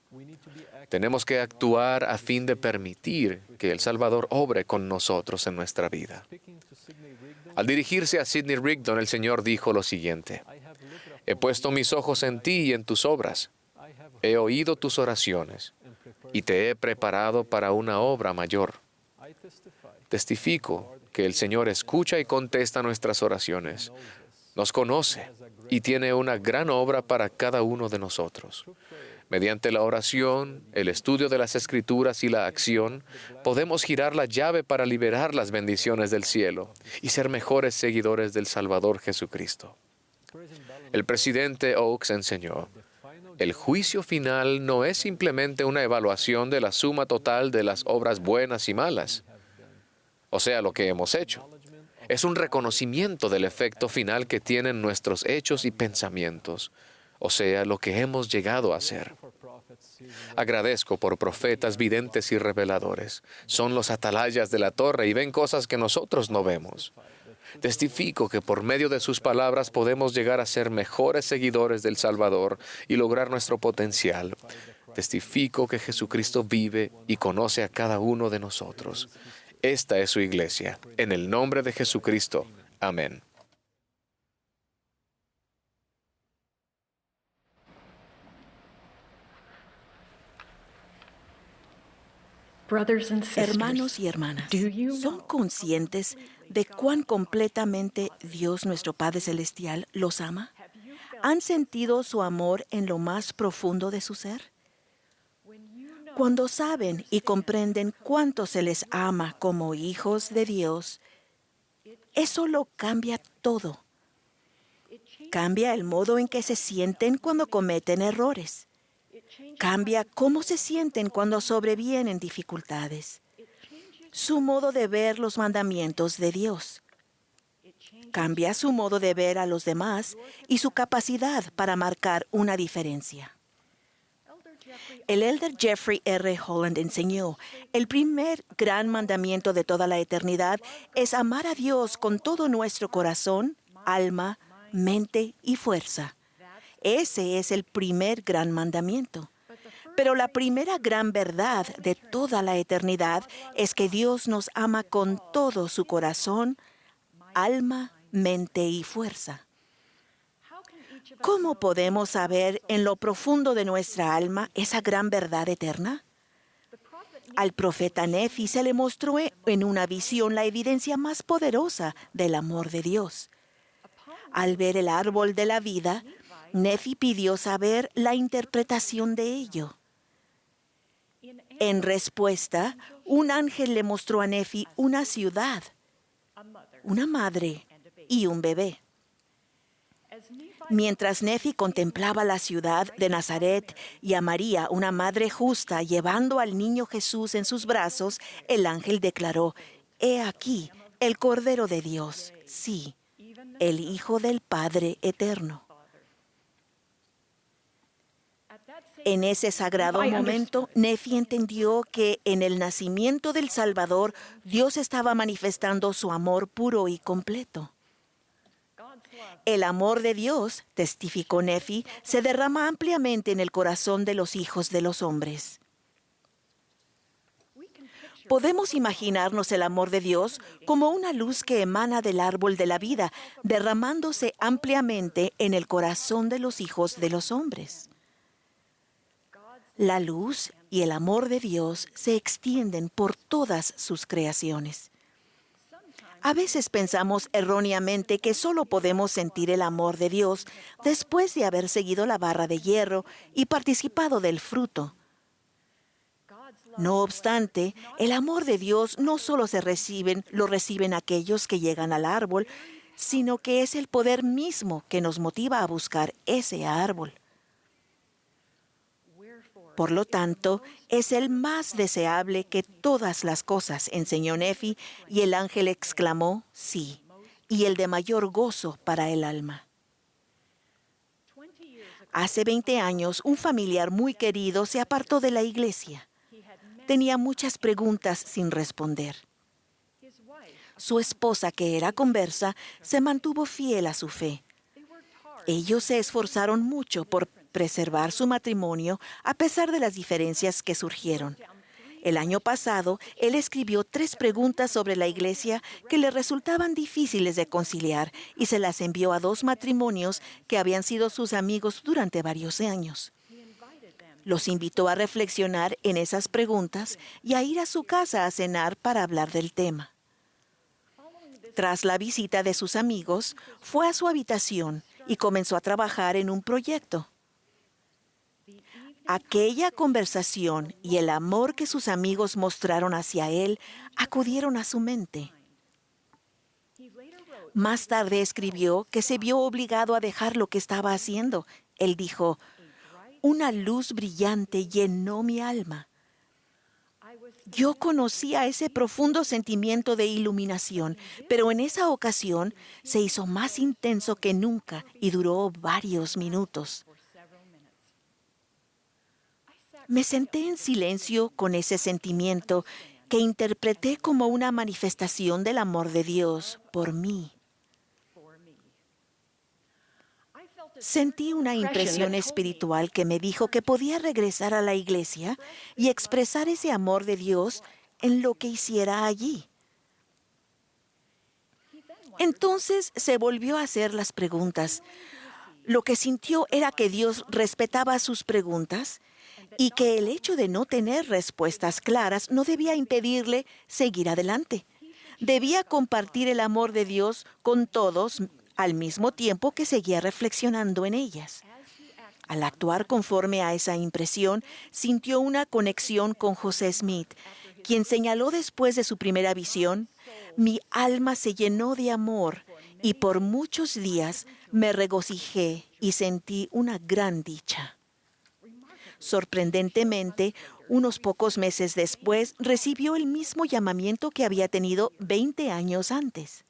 Tenemos que actuar a fin de permitir que el Salvador obre con nosotros en nuestra vida. Al dirigirse a Sidney Rigdon, el Señor dijo lo siguiente: he puesto mis ojos en ti y en tus obras. He oído tus oraciones y te he preparado para una obra mayor. Testifico que el Señor escucha y contesta nuestras oraciones. Nos conoce y tiene una gran obra para cada uno de nosotros. Mediante la oración, el estudio de las Escrituras y la acción, podemos girar la llave para liberar las bendiciones del cielo y ser mejores seguidores del Salvador Jesucristo. El presidente Oaks enseñó: el juicio final no es simplemente una evaluación de la suma total de las obras buenas y malas, o sea, lo que hemos hecho. Es un reconocimiento del efecto final que tienen nuestros hechos y pensamientos, o sea, lo que hemos llegado a ser. Agradezco por profetas, videntes y reveladores. Son los atalayas de la torre y ven cosas que nosotros no vemos. Testifico que por medio de sus palabras podemos llegar a ser mejores seguidores del Salvador y lograr nuestro potencial. Testifico que Jesucristo vive y conoce a cada uno de nosotros. Esta es su iglesia. En el nombre de Jesucristo. Amén. Hermanos y hermanas, ¿son conscientes de cuán completamente Dios nuestro Padre Celestial los ama? ¿Han sentido su amor en lo más profundo de su ser? Cuando saben y comprenden cuánto se les ama como hijos de Dios, eso lo cambia todo. Cambia el modo en que se sienten cuando cometen errores. Cambia cómo se sienten cuando sobrevienen dificultades. Su modo de ver los mandamientos de Dios. Cambia su modo de ver a los demás y su capacidad para marcar una diferencia. El elder Jeffrey R. Holland enseñó: el primer gran mandamiento de toda la eternidad es amar a Dios con todo nuestro corazón, alma, mente y fuerza. Ese es el primer gran mandamiento. Pero la primera gran verdad de toda la eternidad es que Dios nos ama con todo su corazón, alma, mente y fuerza. ¿Cómo podemos saber en lo profundo de nuestra alma esa gran verdad eterna? Al profeta Nefi se le mostró en una visión la evidencia más poderosa del amor de Dios. Al ver el árbol de la vida, Nefi pidió saber la interpretación de ello. En respuesta, un ángel le mostró a Nefi una ciudad, una madre y un bebé. Mientras Nefi contemplaba la ciudad de Nazaret y a María, una madre justa, llevando al niño Jesús en sus brazos, el ángel declaró: «He aquí el Cordero de Dios, sí, el Hijo del Padre Eterno». En ese sagrado momento, Nefi entendió que en el nacimiento del Salvador, Dios estaba manifestando su amor puro y completo. El amor de Dios, testificó Nefi, se derrama ampliamente en el corazón de los hijos de los hombres. Podemos imaginarnos el amor de Dios como una luz que emana del árbol de la vida, derramándose ampliamente en el corazón de los hijos de los hombres. La luz y el amor de Dios se extienden por todas sus creaciones. A veces pensamos erróneamente que solo podemos sentir el amor de Dios después de haber seguido la barra de hierro y participado del fruto. No obstante, el amor de Dios no solo lo reciben aquellos que llegan al árbol, sino que es el poder mismo que nos motiva a buscar ese árbol. Por lo tanto, es el más deseable que todas las cosas, enseñó Nefi, y el ángel exclamó, sí, y el de mayor gozo para el alma. Hace 20 años, un familiar muy querido se apartó de la iglesia. Tenía muchas preguntas sin responder. Su esposa, que era conversa, se mantuvo fiel a su fe. Ellos se esforzaron mucho por preservar su matrimonio a pesar de las diferencias que surgieron. El año pasado, él escribió 3 preguntas sobre la iglesia que le resultaban difíciles de conciliar y se las envió a 2 matrimonios que habían sido sus amigos durante varios años. Los invitó a reflexionar en esas preguntas y a ir a su casa a cenar para hablar del tema. Tras la visita de sus amigos, fue a su habitación y comenzó a trabajar en un proyecto. Aquella conversación y el amor que sus amigos mostraron hacia él acudieron a su mente. Más tarde escribió que se vio obligado a dejar lo que estaba haciendo. Él dijo, «Una luz brillante llenó mi alma. Yo conocía ese profundo sentimiento de iluminación, pero en esa ocasión se hizo más intenso que nunca y duró varios minutos. Me senté en silencio con ese sentimiento que interpreté como una manifestación del amor de Dios por mí. Sentí una impresión espiritual que me dijo que podía regresar a la iglesia y expresar ese amor de Dios en lo que hiciera allí. Entonces se volvió a hacer las preguntas. Lo que sintió era que Dios respetaba sus preguntas y que el hecho de no tener respuestas claras no debía impedirle seguir adelante. Debía compartir el amor de Dios con todos al mismo tiempo que seguía reflexionando en ellas. Al actuar conforme a esa impresión, sintió una conexión con José Smith, quien señaló después de su primera visión, «Mi alma se llenó de amor y por muchos días me regocijé y sentí una gran dicha». Sorprendentemente, unos pocos meses después, recibió el mismo llamamiento que había tenido 20 años antes.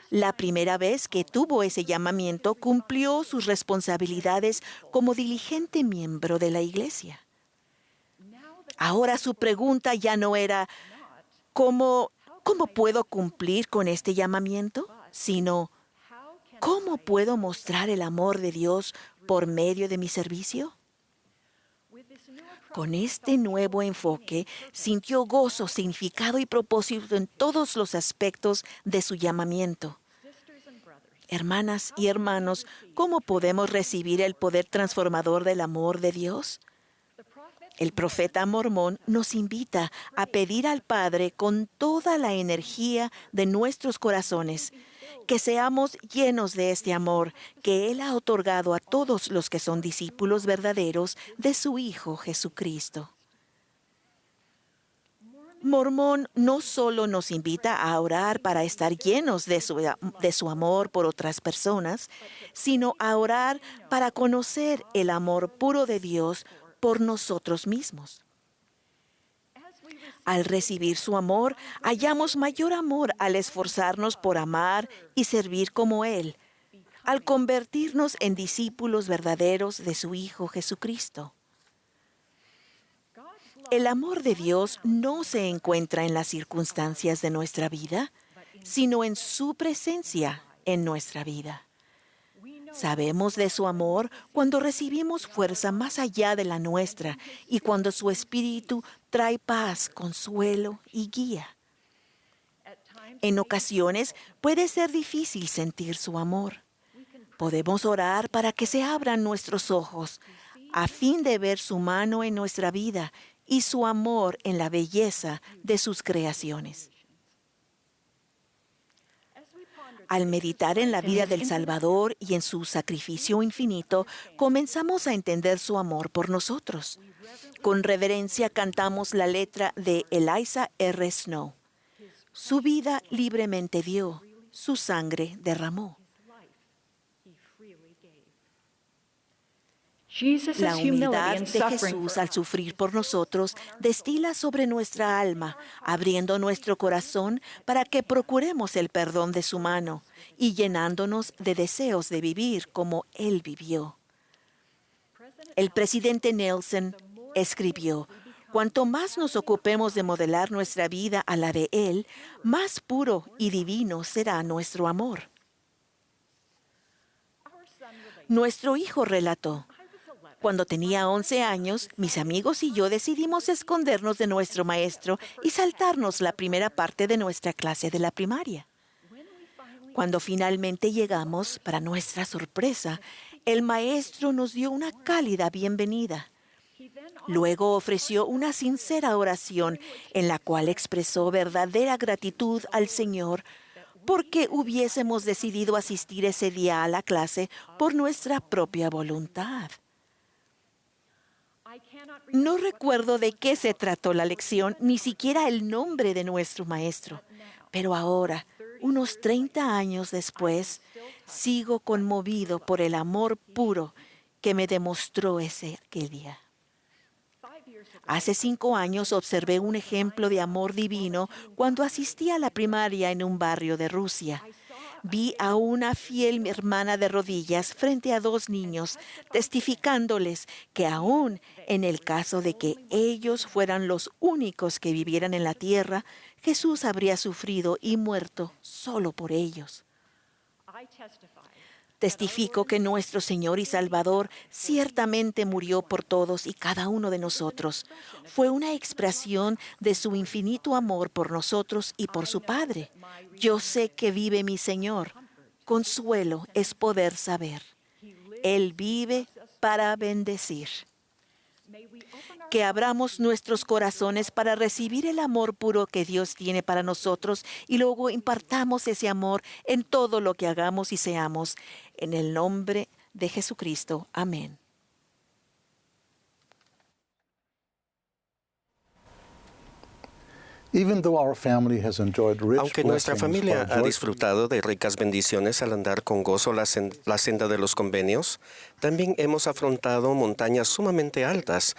La primera vez que tuvo ese llamamiento, cumplió sus responsabilidades como diligente miembro de la iglesia. Ahora su pregunta ya no era ¿cómo puedo cumplir con este llamamiento? Sino ¿cómo puedo mostrar el amor de Dios por medio de mi servicio? Con este nuevo enfoque, sintió gozo, significado y propósito en todos los aspectos de su llamamiento. Hermanas y hermanos, ¿cómo podemos recibir el poder transformador del amor de Dios? El profeta Mormón nos invita a pedir al Padre con toda la energía de nuestros corazones que seamos llenos de este amor que Él ha otorgado a todos los que son discípulos verdaderos de su Hijo Jesucristo. Mormón no solo nos invita a orar para estar llenos de su amor por otras personas, sino a orar para conocer el amor puro de Dios por nosotros mismos. Al recibir su amor, hallamos mayor amor al esforzarnos por amar y servir como Él, al convertirnos en discípulos verdaderos de su Hijo Jesucristo. El amor de Dios no se encuentra en las circunstancias de nuestra vida, sino en su presencia en nuestra vida. Sabemos de su amor cuando recibimos fuerza más allá de la nuestra y cuando su Espíritu trae paz, consuelo y guía. En ocasiones puede ser difícil sentir su amor. Podemos orar para que se abran nuestros ojos a fin de ver su mano en nuestra vida y su amor en la belleza de sus creaciones. Al meditar en la vida del Salvador y en su sacrificio infinito, comenzamos a entender su amor por nosotros. Con reverencia cantamos la letra de Eliza R. Snow. Su vida libremente dio, su sangre derramó. La humildad de Jesús al sufrir por nosotros destila sobre nuestra alma, abriendo nuestro corazón para que procuremos el perdón de su mano y llenándonos de deseos de vivir como Él vivió. El presidente Nelson escribió: cuanto más nos ocupemos de modelar nuestra vida a la de Él, más puro y divino será nuestro amor. Nuestro hijo relató: cuando tenía 11 años, mis amigos y yo decidimos escondernos de nuestro maestro y saltarnos la primera parte de nuestra clase de la primaria. Cuando finalmente llegamos, para nuestra sorpresa, el maestro nos dio una cálida bienvenida. Luego ofreció una sincera oración en la cual expresó verdadera gratitud al Señor porque hubiésemos decidido asistir ese día a la clase por nuestra propia voluntad. No recuerdo de qué se trató la lección, ni siquiera el nombre de nuestro maestro, pero ahora, unos 30 años después, sigo conmovido por el amor puro que me demostró aquel día. Hace 5 años observé un ejemplo de amor divino cuando asistí a la primaria en un barrio de Rusia. Vi a una fiel hermana de rodillas frente a 2 niños, testificándoles que aún en el caso de que ellos fueran los únicos que vivieran en la tierra, Jesús habría sufrido y muerto solo por ellos. Testifico que nuestro Señor y Salvador ciertamente murió por todos y cada uno de nosotros. Fue una expresión de su infinito amor por nosotros y por su Padre. Yo sé que vive mi Señor. Consuelo es poder saber. Él vive para bendecir. Que abramos nuestros corazones para recibir el amor puro que Dios tiene para nosotros y luego impartamos ese amor en todo lo que hagamos y seamos. En el nombre de Jesucristo. Amén. Aunque nuestra familia ha disfrutado de ricas bendiciones al andar con gozo la senda de los convenios, también hemos afrontado montañas sumamente altas.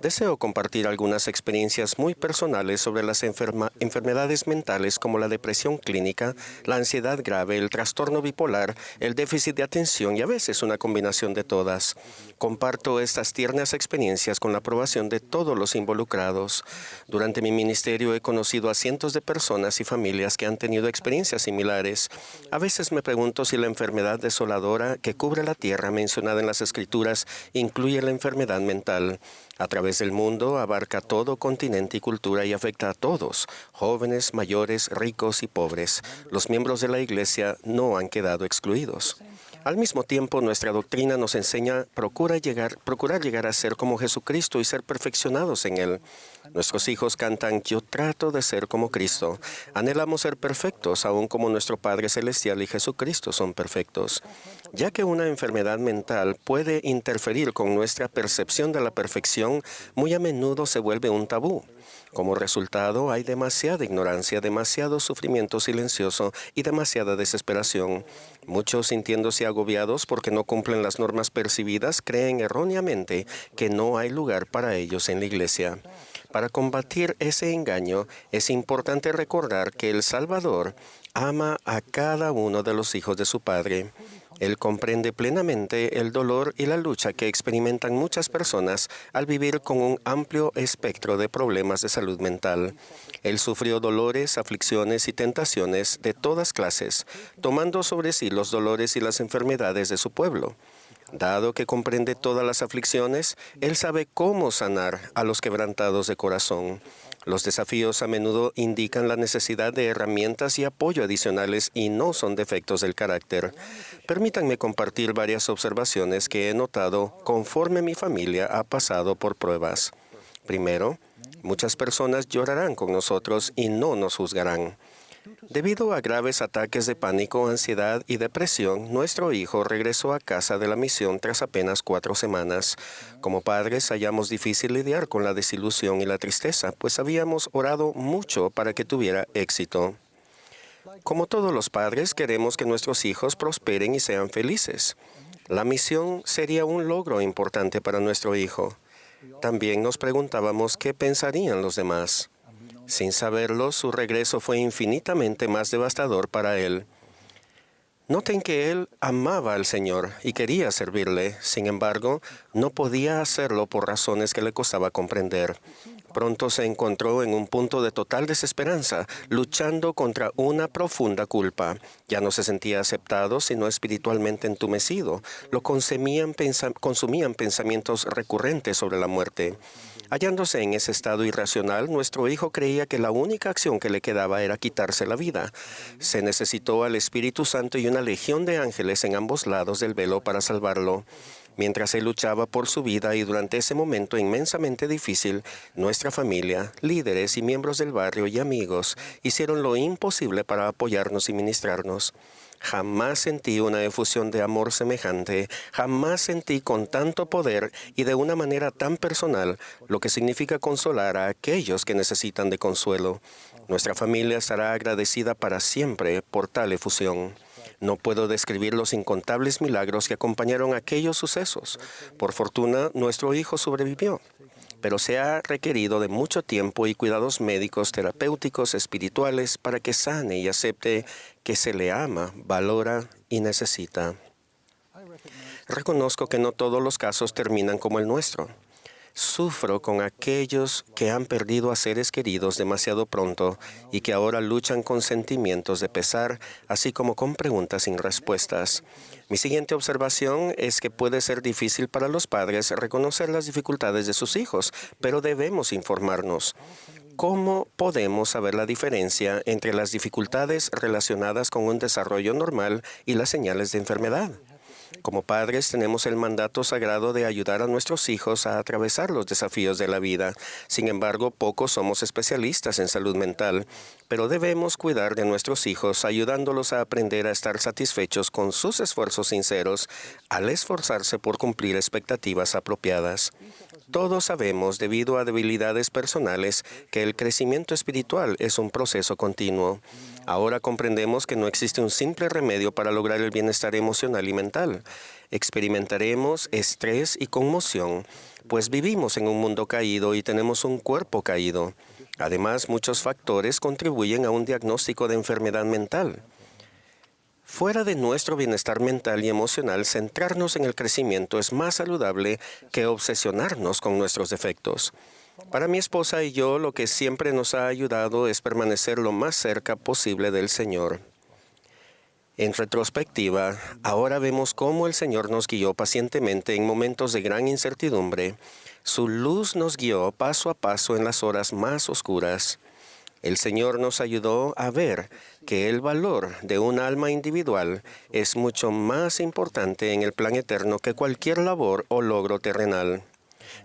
Deseo compartir algunas experiencias muy personales sobre las enfermedades mentales como la depresión clínica, la ansiedad grave, el trastorno bipolar, el déficit de atención y a veces una combinación de todas. Comparto estas tiernas experiencias con la aprobación de todos los involucrados. Durante mi ministerio he conocido a cientos de personas y familias que han tenido experiencias similares. A veces me pregunto si la enfermedad desoladora que cubre la tierra mencionada en las Escrituras incluye la enfermedad mental. A través del mundo abarca todo continente y cultura y afecta a todos, jóvenes, mayores, ricos y pobres. Los miembros de la Iglesia no han quedado excluidos. Al mismo tiempo, nuestra doctrina nos enseña procurar llegar a ser como Jesucristo y ser perfeccionados en Él. Nuestros hijos cantan: yo trato de ser como Cristo. Anhelamos ser perfectos, aun como nuestro Padre Celestial y Jesucristo son perfectos. Ya que una enfermedad mental puede interferir con nuestra percepción de la perfección, muy a menudo se vuelve un tabú. Como resultado, hay demasiada ignorancia, demasiado sufrimiento silencioso y demasiada desesperación. Muchos, sintiéndose agobiados porque no cumplen las normas percibidas, creen erróneamente que no hay lugar para ellos en la iglesia. Para combatir ese engaño, es importante recordar que el Salvador ama a cada uno de los hijos de su Padre. Él comprende plenamente el dolor y la lucha que experimentan muchas personas al vivir con un amplio espectro de problemas de salud mental. Él sufrió dolores, aflicciones y tentaciones de todas clases, tomando sobre sí los dolores y las enfermedades de su pueblo. Dado que comprende todas las aflicciones, Él sabe cómo sanar a los quebrantados de corazón. Los desafíos a menudo indican la necesidad de herramientas y apoyo adicionales y no son defectos del carácter. Permítanme compartir varias observaciones que he notado conforme mi familia ha pasado por pruebas. Primero, muchas personas llorarán con nosotros y no nos juzgarán. Debido a graves ataques de pánico, ansiedad y depresión, nuestro hijo regresó a casa de la misión tras apenas 4 semanas. Como padres, hallamos difícil lidiar con la desilusión y la tristeza, pues habíamos orado mucho para que tuviera éxito. Como todos los padres, queremos que nuestros hijos prosperen y sean felices. La misión sería un logro importante para nuestro hijo. También nos preguntábamos qué pensarían los demás. Sin saberlo, su regreso fue infinitamente más devastador para él. Noten que él amaba al Señor y quería servirle. Sin embargo, no podía hacerlo por razones que le costaba comprender. Pronto se encontró en un punto de total desesperanza, luchando contra una profunda culpa. Ya no se sentía aceptado, sino espiritualmente entumecido. Lo consumían pensamientos recurrentes sobre la muerte. Hallándose en ese estado irracional, nuestro hijo creía que la única acción que le quedaba era quitarse la vida. Se necesitó al Espíritu Santo y una legión de ángeles en ambos lados del velo para salvarlo. Mientras él luchaba por su vida y durante ese momento inmensamente difícil, nuestra familia, líderes y miembros del barrio y amigos hicieron lo imposible para apoyarnos y ministrarnos. Jamás sentí una efusión de amor semejante, jamás sentí con tanto poder y de una manera tan personal lo que significa consolar a aquellos que necesitan de consuelo. Nuestra familia estará agradecida para siempre por tal efusión. No puedo describir los incontables milagros que acompañaron aquellos sucesos. Por fortuna, nuestro hijo sobrevivió, pero se ha requerido de mucho tiempo y cuidados médicos, terapéuticos, espirituales, para que sane y acepte que se le ama, valora y necesita. Reconozco que no todos los casos terminan como el nuestro. Sufro con aquellos que han perdido a seres queridos demasiado pronto y que ahora luchan con sentimientos de pesar, así como con preguntas sin respuestas. Mi siguiente observación es que puede ser difícil para los padres reconocer las dificultades de sus hijos, pero debemos informarnos. ¿Cómo podemos saber la diferencia entre las dificultades relacionadas con un desarrollo normal y las señales de enfermedad? Como padres tenemos el mandato sagrado de ayudar a nuestros hijos a atravesar los desafíos de la vida. Sin embargo, pocos somos especialistas en salud mental, pero debemos cuidar de nuestros hijos ayudándolos a aprender a estar satisfechos con sus esfuerzos sinceros al esforzarse por cumplir expectativas apropiadas. Todos sabemos, debido a debilidades personales, que el crecimiento espiritual es un proceso continuo. Ahora comprendemos que no existe un simple remedio para lograr el bienestar emocional y mental. Experimentaremos estrés y conmoción, pues vivimos en un mundo caído y tenemos un cuerpo caído. Además, muchos factores contribuyen a un diagnóstico de enfermedad mental. Fuera de nuestro bienestar mental y emocional, centrarnos en el crecimiento es más saludable que obsesionarnos con nuestros defectos. Para mi esposa y yo, lo que siempre nos ha ayudado es permanecer lo más cerca posible del Señor. En retrospectiva, ahora vemos cómo el Señor nos guió pacientemente en momentos de gran incertidumbre. Su luz nos guió paso a paso en las horas más oscuras. El Señor nos ayudó a ver que el valor de un alma individual es mucho más importante en el plan eterno que cualquier labor o logro terrenal.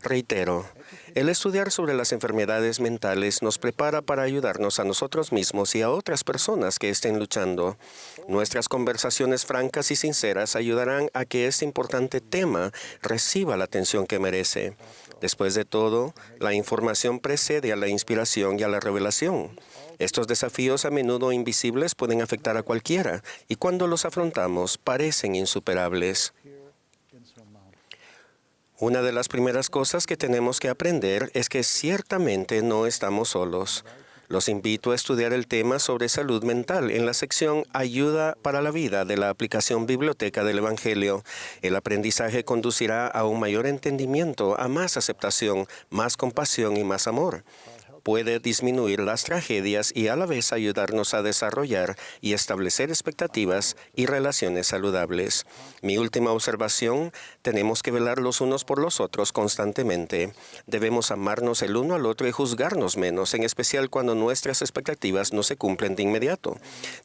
Reitero, el estudiar sobre las enfermedades mentales nos prepara para ayudarnos a nosotros mismos y a otras personas que estén luchando. Nuestras conversaciones francas y sinceras ayudarán a que este importante tema reciba la atención que merece. Después de todo, la información precede a la inspiración y a la revelación. Estos desafíos a menudo invisibles pueden afectar a cualquiera y cuando los afrontamos parecen insuperables. Una de las primeras cosas que tenemos que aprender es que ciertamente no estamos solos. Los invito a estudiar el tema sobre salud mental en la sección Ayuda para la Vida de la aplicación Biblioteca del Evangelio. El aprendizaje conducirá a un mayor entendimiento, a más aceptación, más compasión y más amor. Puede disminuir las tragedias y a la vez ayudarnos a desarrollar y establecer expectativas y relaciones saludables. Mi última observación, tenemos que velar los unos por los otros constantemente. Debemos amarnos el uno al otro y juzgarnos menos, en especial cuando nuestras expectativas no se cumplen de inmediato.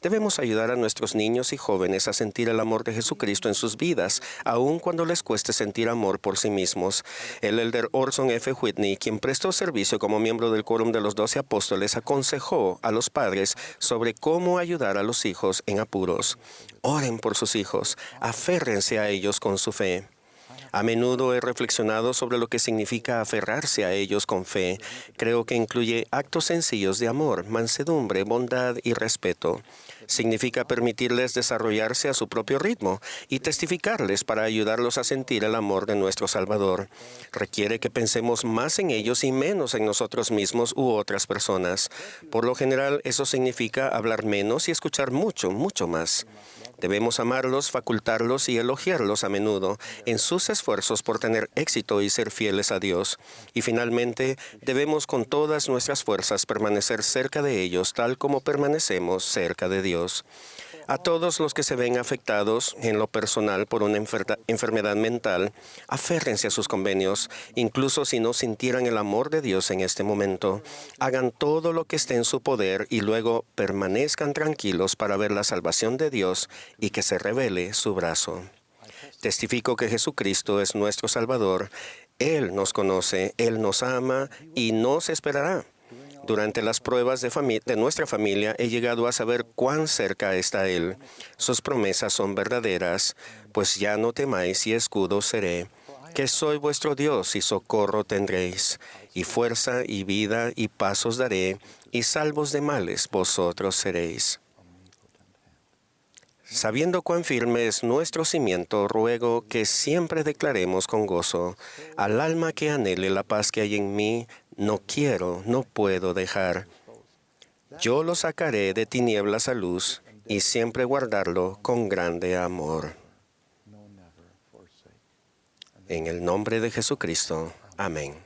Debemos ayudar a nuestros niños y jóvenes a sentir el amor de Jesucristo en sus vidas, aun cuando les cueste sentir amor por sí mismos. El elder Orson F. Whitney, quien prestó servicio como miembro del Quórum de los 12 Apóstoles, aconsejó a los padres sobre cómo ayudar a los hijos en apuros. Oren por sus hijos, aférrense a ellos con su fe. A menudo he reflexionado sobre lo que significa aferrarse a ellos con fe. Creo que incluye actos sencillos de amor, mansedumbre, bondad y respeto. Significa permitirles desarrollarse a su propio ritmo y testificarles para ayudarlos a sentir el amor de nuestro Salvador. Requiere que pensemos más en ellos y menos en nosotros mismos u otras personas. Por lo general, eso significa hablar menos y escuchar mucho, mucho más. Debemos amarlos, facultarlos y elogiarlos a menudo en sus esfuerzos por tener éxito y ser fieles a Dios. Y finalmente, debemos con todas nuestras fuerzas permanecer cerca de ellos tal como permanecemos cerca de Dios. A todos los que se ven afectados en lo personal por una enfermedad mental, aférrense a sus convenios, incluso si no sintieran el amor de Dios en este momento. Hagan todo lo que esté en su poder y luego permanezcan tranquilos para ver la salvación de Dios y que se revele su brazo. Testifico que Jesucristo es nuestro Salvador. Él nos conoce, Él nos ama y nos esperará. Durante las pruebas de nuestra familia he llegado a saber cuán cerca está Él. Sus promesas son verdaderas, pues ya no temáis y escudo seré, que soy vuestro Dios y socorro tendréis, y fuerza y vida y paz os daré, y salvos de males vosotros seréis. Sabiendo cuán firme es nuestro cimiento, ruego que siempre declaremos con gozo, al alma que anhele la paz que hay en mí, no quiero, no puedo dejar. Yo lo sacaré de tinieblas a luz y siempre guardarlo con grande amor. En el nombre de Jesucristo. Amén.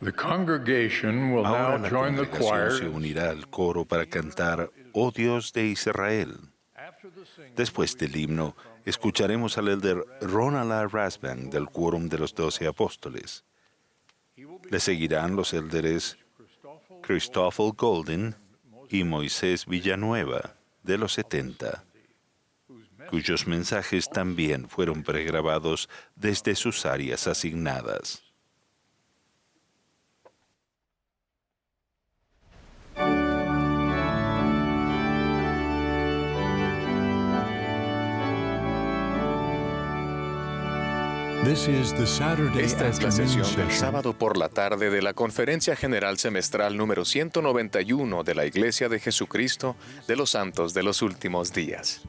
The congregation will Ahora now la join the congregación se choir. unirá al coro para cantar Oh Dios de Israel. Después del himno, escucharemos al elder Ronald A. Rasband del Quórum de los 12 Apóstoles. Le seguirán los élderes Christoffel Golden y Moisés Villanueva de los 70, cuyos mensajes también fueron pregrabados desde sus áreas asignadas. Esta es la sesión del sábado por la tarde de la Conferencia General Semestral número 191 de la Iglesia de Jesucristo de los Santos de los Últimos Días.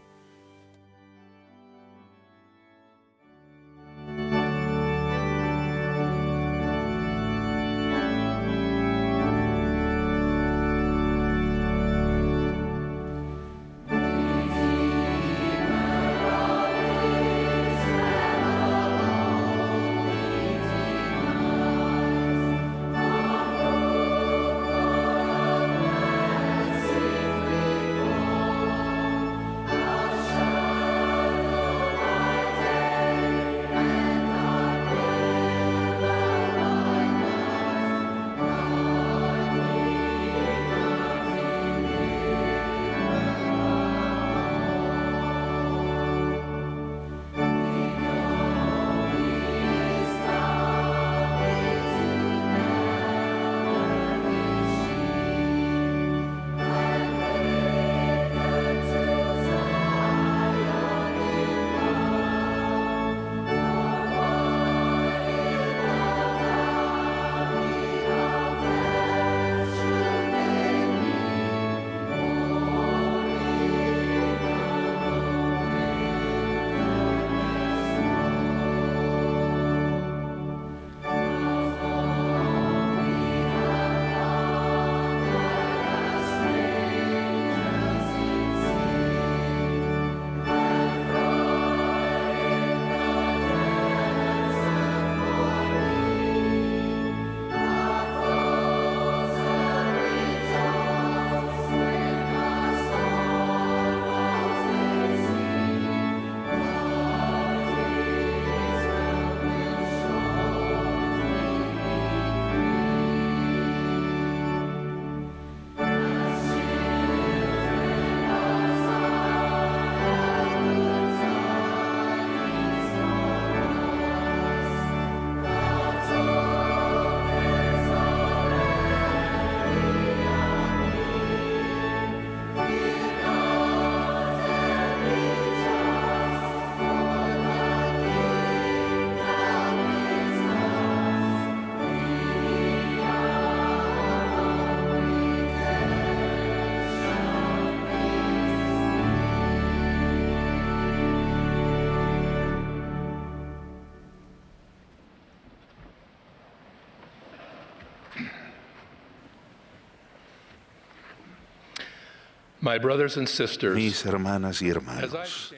My brothers and sisters, Mis hermanas y hermanos,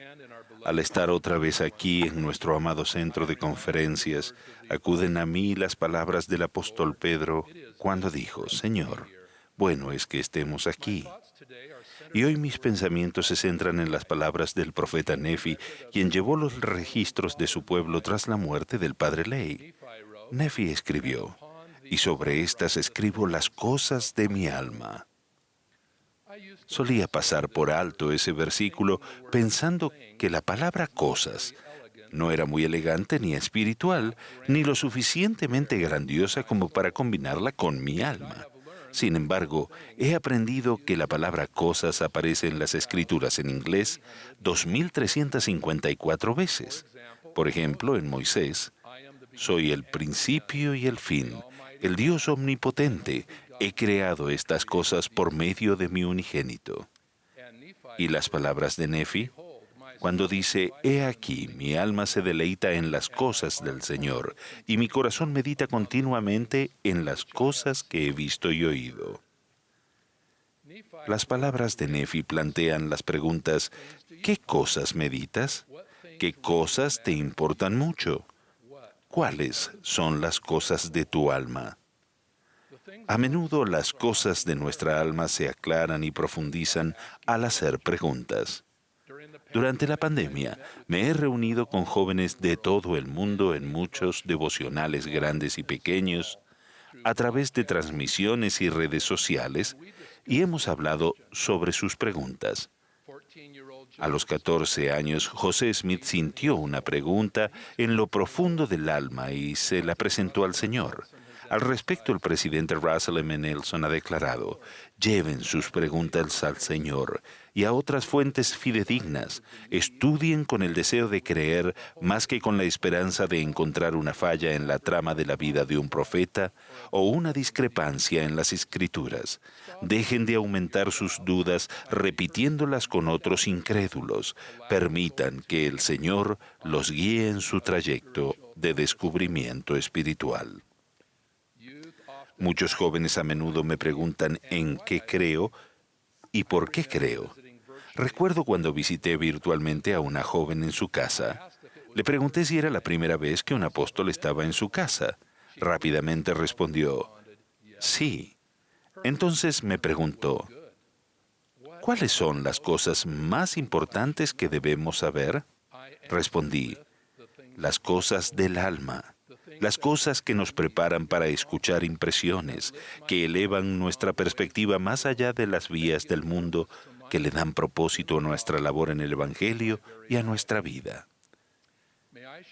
al estar otra vez aquí en nuestro amado centro de conferencias, acuden a mí las palabras del apóstol Pedro cuando dijo, Señor, bueno es que estemos aquí. Y hoy mis pensamientos se centran en las palabras del profeta Nefi, quien llevó los registros de su pueblo tras la muerte del padre Ley. Nefi escribió, y sobre estas escribo las cosas de mi alma. Solía pasar por alto ese versículo pensando que la palabra cosas no era muy elegante ni espiritual, ni lo suficientemente grandiosa como para combinarla con mi alma. Sin embargo, he aprendido que la palabra cosas aparece en las Escrituras en inglés 2.354 veces. Por ejemplo, en Moisés, soy el principio y el fin, el Dios omnipotente, he creado estas cosas por medio de mi unigénito. Y las palabras de Nefi, cuando dice, he aquí, mi alma se deleita en las cosas del Señor, y mi corazón medita continuamente en las cosas que he visto y oído. Las palabras de Nefi plantean las preguntas, ¿qué cosas meditas? ¿Qué cosas te importan mucho? ¿Cuáles son las cosas de tu alma? A menudo las cosas de nuestra alma se aclaran y profundizan al hacer preguntas. Durante la pandemia, me he reunido con jóvenes de todo el mundo en muchos devocionales grandes y pequeños, a través de transmisiones y redes sociales, y hemos hablado sobre sus preguntas. A los 14 años, José Smith sintió una pregunta en lo profundo del alma y se la presentó al Señor. Al respecto, el presidente Russell M. Nelson ha declarado, lleven sus preguntas al Señor y a otras fuentes fidedignas. Estudien con el deseo de creer más que con la esperanza de encontrar una falla en la trama de la vida de un profeta o una discrepancia en las Escrituras. Dejen de aumentar sus dudas repitiéndolas con otros incrédulos. Permitan que el Señor los guíe en su trayecto de descubrimiento espiritual. Muchos jóvenes a menudo me preguntan en qué creo y por qué creo. Recuerdo cuando visité virtualmente a una joven en su casa. Le pregunté si era la primera vez que un apóstol estaba en su casa. Rápidamente respondió, sí. Entonces me preguntó, ¿cuáles son las cosas más importantes que debemos saber? Respondí, las cosas del alma. Las cosas que nos preparan para escuchar impresiones, que elevan nuestra perspectiva más allá de las vías del mundo, que le dan propósito a nuestra labor en el Evangelio y a nuestra vida.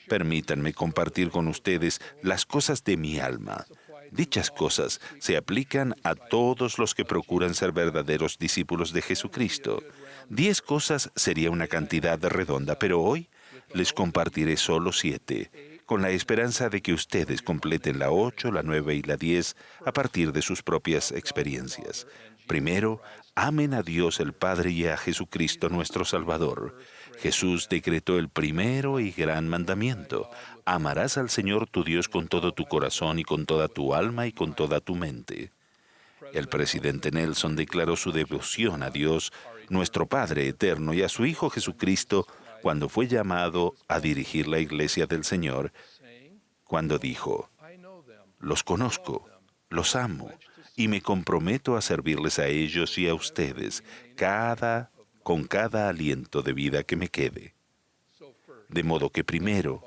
Permítanme compartir con ustedes las cosas de mi alma. Dichas cosas se aplican a todos los que procuran ser verdaderos discípulos de Jesucristo. 10 cosas sería una cantidad redonda, pero hoy les compartiré solo 7. Con la esperanza de que ustedes completen la 8, la 9 y la 10 a partir de sus propias experiencias. Primero, amen a Dios el Padre y a Jesucristo nuestro Salvador. Jesús decretó el primero y gran mandamiento. Amarás al Señor tu Dios con todo tu corazón y con toda tu alma y con toda tu mente. El presidente Nelson declaró su devoción a Dios, nuestro Padre eterno, y a su Hijo Jesucristo, cuando fue llamado a dirigir la iglesia del Señor, cuando dijo, los conozco, los amo, y me comprometo a servirles a ellos y a ustedes, con cada aliento de vida que me quede. De modo que primero,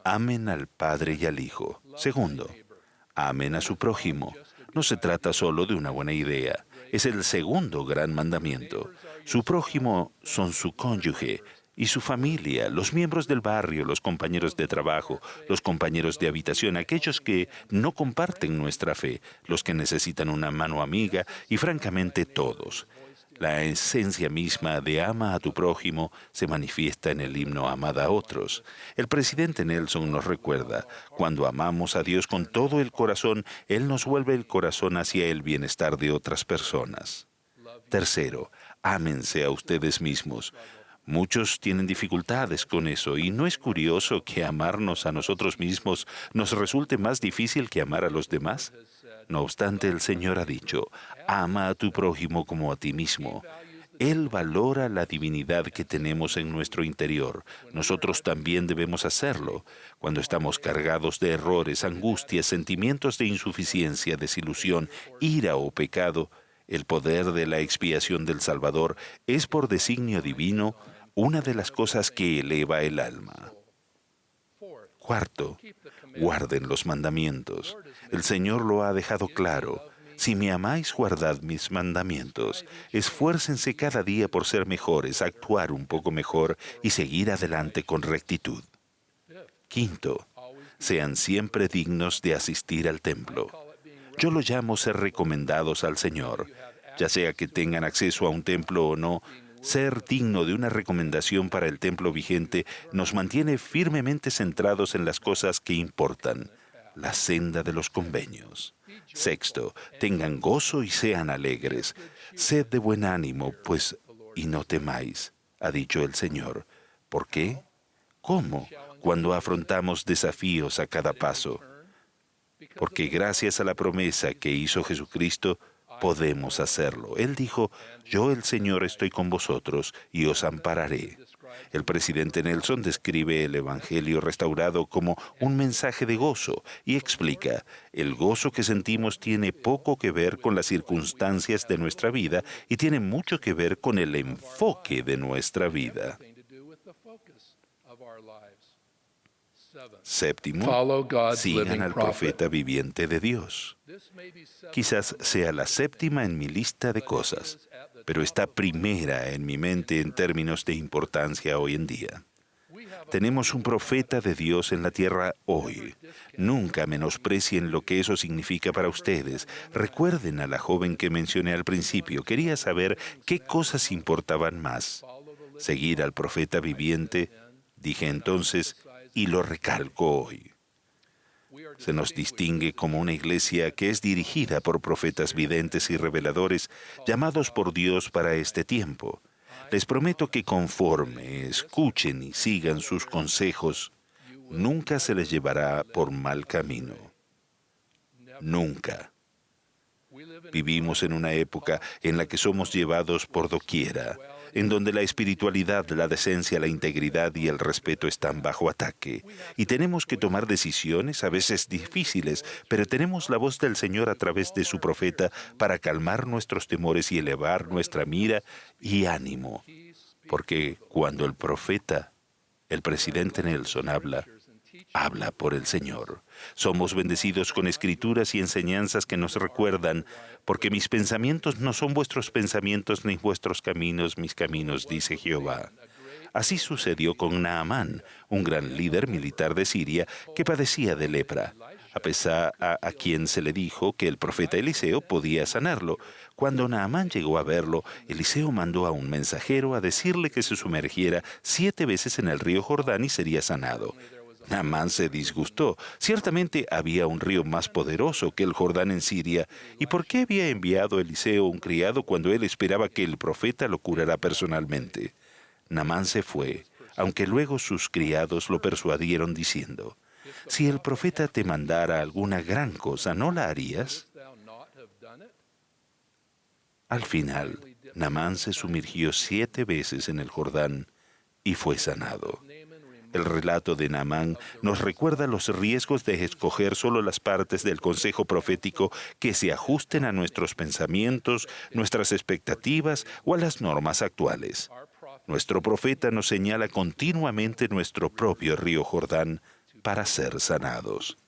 amen al Padre y al Hijo. Segundo, amen a su prójimo. No se trata solo de una buena idea, es el segundo gran mandamiento. Su prójimo son su cónyuge, y su familia, los miembros del barrio, los compañeros de trabajo, los compañeros de habitación, aquellos que no comparten nuestra fe, los que necesitan una mano amiga y francamente todos. La esencia misma de ama a tu prójimo se manifiesta en el himno Amad a otros. El presidente Nelson nos recuerda, cuando amamos a Dios con todo el corazón, Él nos vuelve el corazón hacia el bienestar de otras personas. Tercero, ámense a ustedes mismos. Muchos tienen dificultades con eso y no es curioso que amarnos a nosotros mismos nos resulte más difícil que amar a los demás. No obstante, el Señor ha dicho, ama a tu prójimo como a ti mismo. Él valora la divinidad que tenemos en nuestro interior. Nosotros también debemos hacerlo. Cuando estamos cargados de errores, angustias, sentimientos de insuficiencia, desilusión, ira o pecado, el poder de la expiación del Salvador es por designio divino una de las cosas que eleva el alma. Cuarto, guarden los mandamientos. El Señor lo ha dejado claro. Si me amáis, guardad mis mandamientos. Esfuércense cada día por ser mejores, actuar un poco mejor y seguir adelante con rectitud. Quinto, sean siempre dignos de asistir al templo. Yo lo llamo ser recomendados al Señor. Ya sea que tengan acceso a un templo o no, ser digno de una recomendación para el templo vigente nos mantiene firmemente centrados en las cosas que importan, la senda de los convenios. Sexto, tengan gozo y sean alegres. Sed de buen ánimo, pues, y no temáis, ha dicho el Señor. ¿Por qué? ¿Cómo? Cuando afrontamos desafíos a cada paso. Porque gracias a la promesa que hizo Jesucristo, podemos hacerlo. Él dijo, yo el Señor estoy con vosotros y os ampararé. El presidente Nelson describe el Evangelio restaurado como un mensaje de gozo y explica, el gozo que sentimos tiene poco que ver con las circunstancias de nuestra vida y tiene mucho que ver con el enfoque de nuestra vida. Séptimo, sigan al profeta viviente de Dios. Quizás sea la séptima en mi lista de cosas, pero está primera en mi mente en términos de importancia hoy en día. Tenemos un profeta de Dios en la tierra hoy. Nunca menosprecien lo que eso significa para ustedes. Recuerden a la joven que mencioné al principio. Quería saber qué cosas importaban más. Seguir al profeta viviente, dije entonces, y lo recalco hoy. Se nos distingue como una iglesia que es dirigida por profetas videntes y reveladores llamados por Dios para este tiempo. Les prometo que conforme escuchen y sigan sus consejos, nunca se les llevará por mal camino. Nunca. Vivimos en una época en la que somos llevados por doquiera, en donde la espiritualidad, la decencia, la integridad y el respeto están bajo ataque. Y tenemos que tomar decisiones, a veces difíciles, pero tenemos la voz del Señor a través de su profeta para calmar nuestros temores y elevar nuestra mira y ánimo. Porque cuando el profeta, el presidente Nelson, habla por el Señor. Somos bendecidos con escrituras y enseñanzas que nos recuerdan, porque mis pensamientos no son vuestros pensamientos ni vuestros caminos mis caminos, dice Jehová. Así sucedió con Naamán, un gran líder militar de Siria que padecía de lepra, a pesar a quien se le dijo que el profeta Eliseo podía sanarlo. Cuando Naamán llegó a verlo, Eliseo mandó a un mensajero a decirle que se sumergiera 7 veces en el río Jordán y sería sanado. Naamán se disgustó. Ciertamente había un río más poderoso que el Jordán en Siria. ¿Y por qué había enviado Eliseo un criado cuando él esperaba que el profeta lo curara personalmente? Naamán se fue, aunque luego sus criados lo persuadieron diciendo, si el profeta te mandara alguna gran cosa, ¿no la harías? Al final, Naamán se sumergió 7 veces en el Jordán y fue sanado. El relato de Naamán nos recuerda los riesgos de escoger solo las partes del consejo profético que se ajusten a nuestros pensamientos, nuestras expectativas o a las normas actuales. Nuestro profeta nos señala continuamente nuestro propio río Jordán para ser sanados.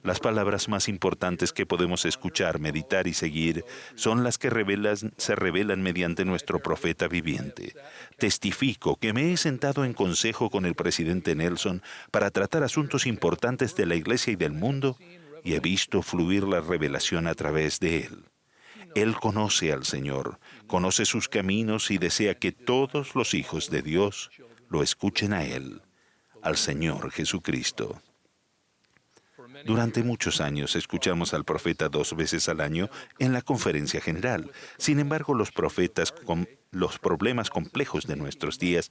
Las palabras más importantes que podemos escuchar, meditar y seguir son las que se revelan mediante nuestro profeta viviente. Testifico que me he sentado en consejo con el presidente Nelson para tratar asuntos importantes de la iglesia y del mundo y he visto fluir la revelación a través de él. Él conoce al Señor, conoce sus caminos y desea que todos los hijos de Dios lo escuchen a Él, al Señor Jesucristo. Durante muchos años escuchamos al profeta 2 veces al año en la conferencia general. Sin embargo, los profetas con los problemas complejos de nuestros días,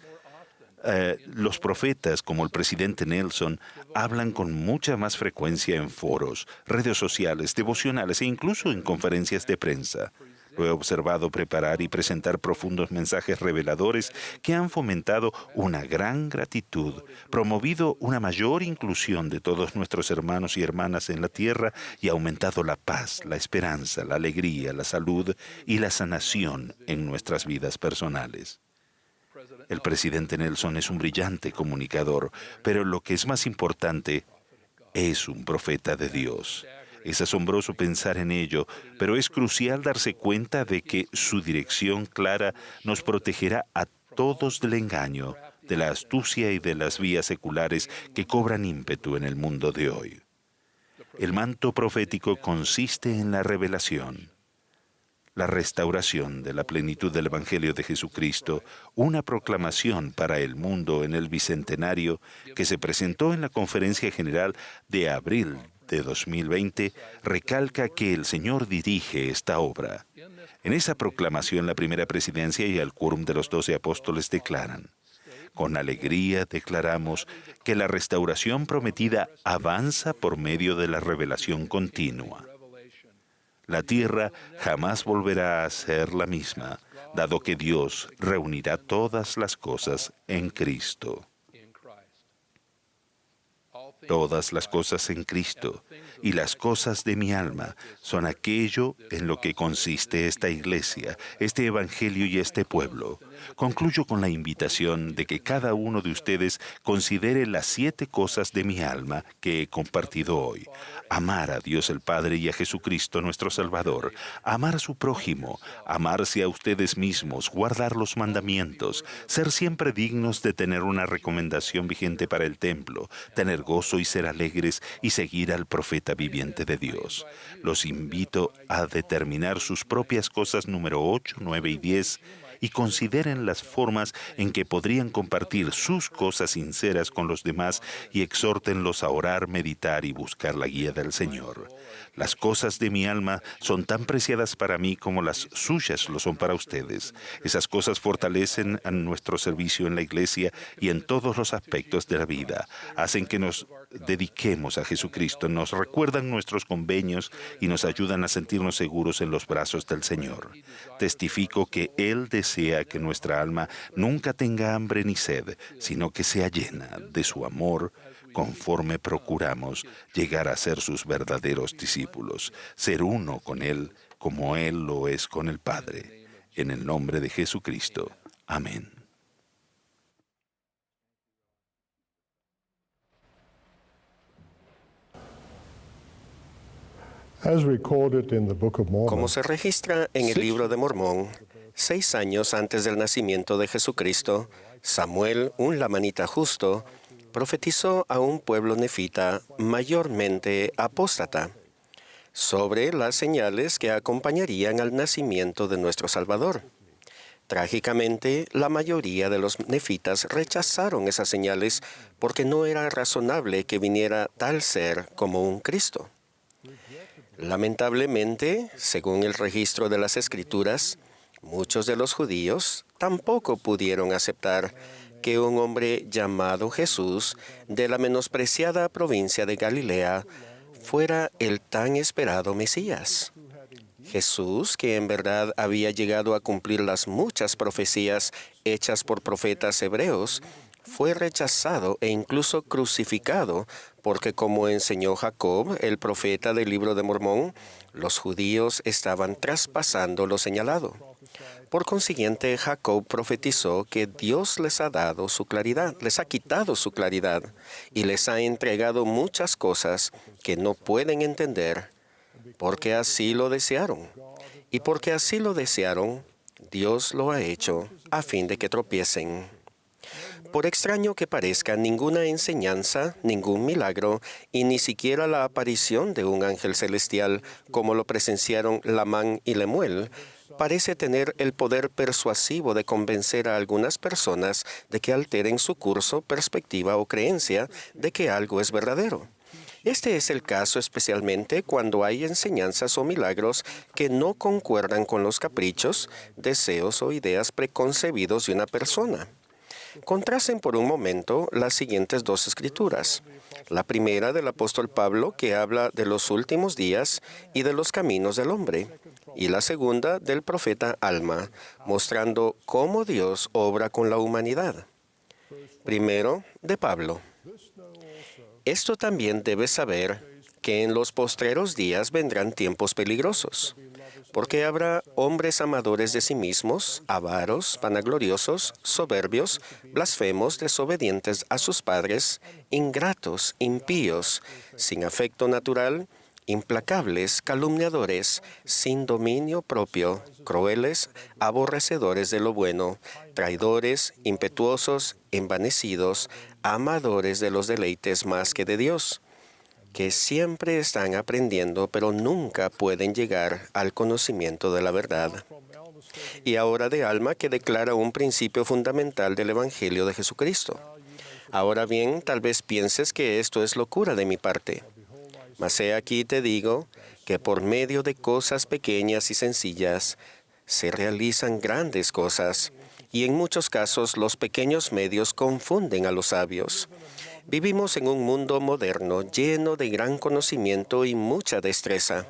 los profetas como el presidente Nelson hablan con mucha más frecuencia en foros, redes sociales, devocionales e incluso en conferencias de prensa. Lo he observado preparar y presentar profundos mensajes reveladores que han fomentado una gran gratitud, promovido una mayor inclusión de todos nuestros hermanos y hermanas en la tierra y aumentado la paz, la esperanza, la alegría, la salud y la sanación en nuestras vidas personales. El presidente Nelson es un brillante comunicador, pero lo que es más importante, es un profeta de Dios. Es asombroso pensar en ello, pero es crucial darse cuenta de que su dirección clara nos protegerá a todos del engaño, de la astucia y de las vías seculares que cobran ímpetu en el mundo de hoy. El manto profético consiste en la revelación, la restauración de la plenitud del Evangelio de Jesucristo, una proclamación para el mundo en el Bicentenario que se presentó en la Conferencia General de abril de 2020, recalca que el Señor dirige esta obra. En esa proclamación, la primera presidencia y el quórum de los 12 apóstoles declaran: con alegría declaramos que la restauración prometida avanza por medio de la revelación continua. La tierra jamás volverá a ser la misma, dado que Dios reunirá todas las cosas en Cristo. Todas las cosas en Cristo y las cosas de mi alma son aquello en lo que consiste esta iglesia, este evangelio y este pueblo. Concluyo con la invitación de que cada uno de ustedes considere las 7 cosas de mi alma que he compartido hoy. Amar a Dios el Padre y a Jesucristo nuestro Salvador, amar a su prójimo, amarse a ustedes mismos, guardar los mandamientos, ser siempre dignos de tener una recomendación vigente para el templo, tener gozo y ser alegres y seguir al profeta viviente de Dios. Los invito a determinar sus propias cosas número 8, 9 y 10 y consideren las formas en que podrían compartir sus cosas sinceras con los demás y exhórtenlos a orar, meditar y buscar la guía del Señor. Las cosas de mi alma son tan preciadas para mí como las suyas lo son para ustedes. Esas cosas fortalecen a nuestro servicio en la iglesia y en todos los aspectos de la vida. Hacen que nos dediquemos a Jesucristo, nos recuerdan nuestros convenios y nos ayudan a sentirnos seguros en los brazos del Señor. Testifico que Él desea que nuestra alma nunca tenga hambre ni sed, sino que sea llena de su amor, conforme procuramos llegar a ser sus verdaderos discípulos, ser uno con Él como Él lo es con el Padre. En el nombre de Jesucristo. Amén. Como se registra en el libro de Mormón, 6 años antes del nacimiento de Jesucristo, Samuel, un lamanita justo, profetizó a un pueblo nefita mayormente apóstata sobre las señales que acompañarían al nacimiento de nuestro Salvador. Trágicamente, la mayoría de los nefitas rechazaron esas señales porque no era razonable que viniera tal ser como un Cristo. Lamentablemente, según el registro de las Escrituras, muchos de los judíos tampoco pudieron aceptar que un hombre llamado Jesús, de la menospreciada provincia de Galilea, fuera el tan esperado Mesías. Jesús, que en verdad había llegado a cumplir las muchas profecías hechas por profetas hebreos, fue rechazado e incluso crucificado, porque como enseñó Jacob, el profeta del libro de Mormón, los judíos estaban traspasando lo señalado. Por consiguiente, Jacob profetizó que Dios les ha dado su claridad, les ha quitado su claridad y les ha entregado muchas cosas que no pueden entender, porque así lo desearon. Y porque así lo desearon, Dios lo ha hecho a fin de que tropiecen. Por extraño que parezca, ninguna enseñanza, ningún milagro y ni siquiera la aparición de un ángel celestial, como lo presenciaron Lamán y Lemuel, parece tener el poder persuasivo de convencer a algunas personas de que alteren su curso, perspectiva o creencia de que algo es verdadero. Este es el caso especialmente cuando hay enseñanzas o milagros que no concuerdan con los caprichos, deseos o ideas preconcebidos de una persona. Contrasten por un momento las siguientes dos escrituras. La primera del apóstol Pablo, que habla de los últimos días y de los caminos del hombre. Y la segunda del profeta Alma, mostrando cómo Dios obra con la humanidad. Primero, de Pablo. Esto también debes saber, que en los postreros días vendrán tiempos peligrosos, porque habrá hombres amadores de sí mismos, avaros, vanagloriosos, soberbios, blasfemos, desobedientes a sus padres, ingratos, impíos, sin afecto natural, implacables, calumniadores, sin dominio propio, crueles, aborrecedores de lo bueno, traidores, impetuosos, envanecidos, amadores de los deleites más que de Dios, que siempre están aprendiendo, pero nunca pueden llegar al conocimiento de la verdad. Y ahora de Alma, que declara un principio fundamental del Evangelio de Jesucristo. Ahora bien, tal vez pienses que esto es locura de mi parte. Mas he aquí te digo que por medio de cosas pequeñas y sencillas se realizan grandes cosas, y en muchos casos los pequeños medios confunden a los sabios. Vivimos en un mundo moderno lleno de gran conocimiento y mucha destreza.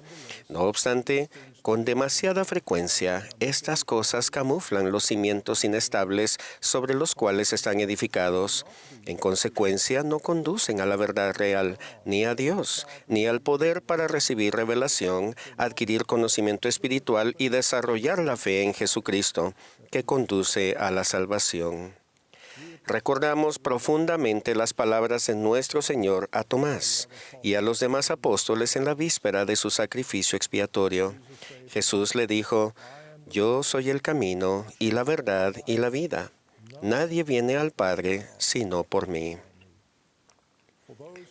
No obstante, con demasiada frecuencia, estas cosas camuflan los cimientos inestables sobre los cuales están edificados. En consecuencia, no conducen a la verdad real, ni a Dios, ni al poder para recibir revelación, adquirir conocimiento espiritual y desarrollar la fe en Jesucristo, que conduce a la salvación. Recordamos profundamente las palabras de nuestro Señor a Tomás y a los demás apóstoles en la víspera de su sacrificio expiatorio. Jesús le dijo: «Yo soy el camino y la verdad y la vida. Nadie viene al Padre sino por mí».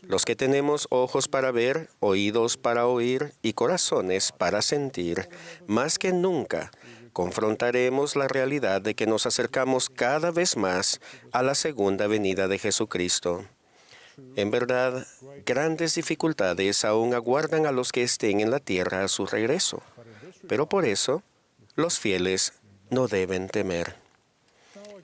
Los que tenemos ojos para ver, oídos para oír y corazones para sentir, más que nunca, confrontaremos la realidad de que nos acercamos cada vez más a la segunda venida de Jesucristo. En verdad, grandes dificultades aún aguardan a los que estén en la tierra a su regreso, pero por eso, los fieles no deben temer.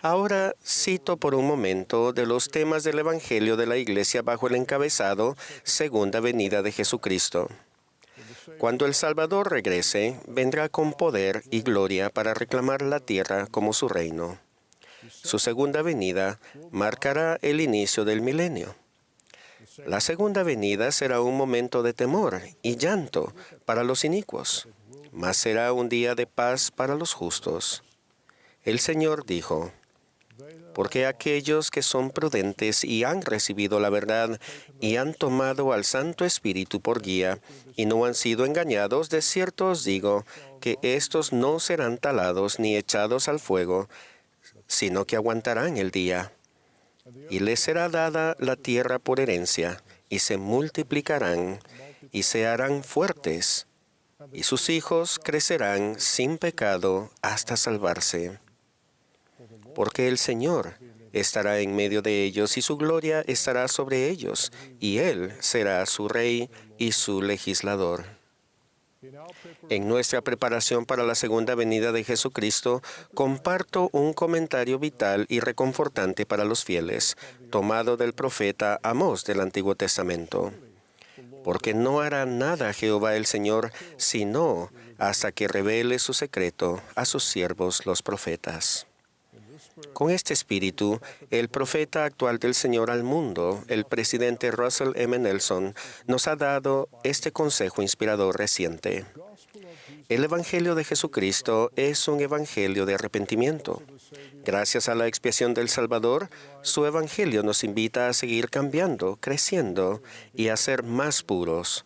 Ahora cito por un momento de los temas del Evangelio de la Iglesia bajo el encabezado Segunda venida de Jesucristo. Cuando el Salvador regrese, vendrá con poder y gloria para reclamar la tierra como su reino. Su segunda venida marcará el inicio del milenio. La segunda venida será un momento de temor y llanto para los inicuos, mas será un día de paz para los justos. El Señor dijo: «Porque aquellos que son prudentes y han recibido la verdad y han tomado al Santo Espíritu por guía y no han sido engañados, de cierto os digo que éstos no serán talados ni echados al fuego, sino que aguantarán el día. Y les será dada la tierra por herencia, y se multiplicarán, y se harán fuertes, y sus hijos crecerán sin pecado hasta salvarse. Porque el Señor estará en medio de ellos, y su gloria estará sobre ellos, y Él será su Rey y su legislador». En nuestra preparación para la segunda venida de Jesucristo, comparto un comentario vital y reconfortante para los fieles, tomado del profeta Amós del Antiguo Testamento. Porque no hará nada Jehová el Señor, sino hasta que revele su secreto a sus siervos los profetas. Con este espíritu, el profeta actual del Señor al mundo, el presidente Russell M. Nelson, nos ha dado este consejo inspirador reciente. El Evangelio de Jesucristo es un evangelio de arrepentimiento. Gracias a la expiación del Salvador, su evangelio nos invita a seguir cambiando, creciendo y a ser más puros.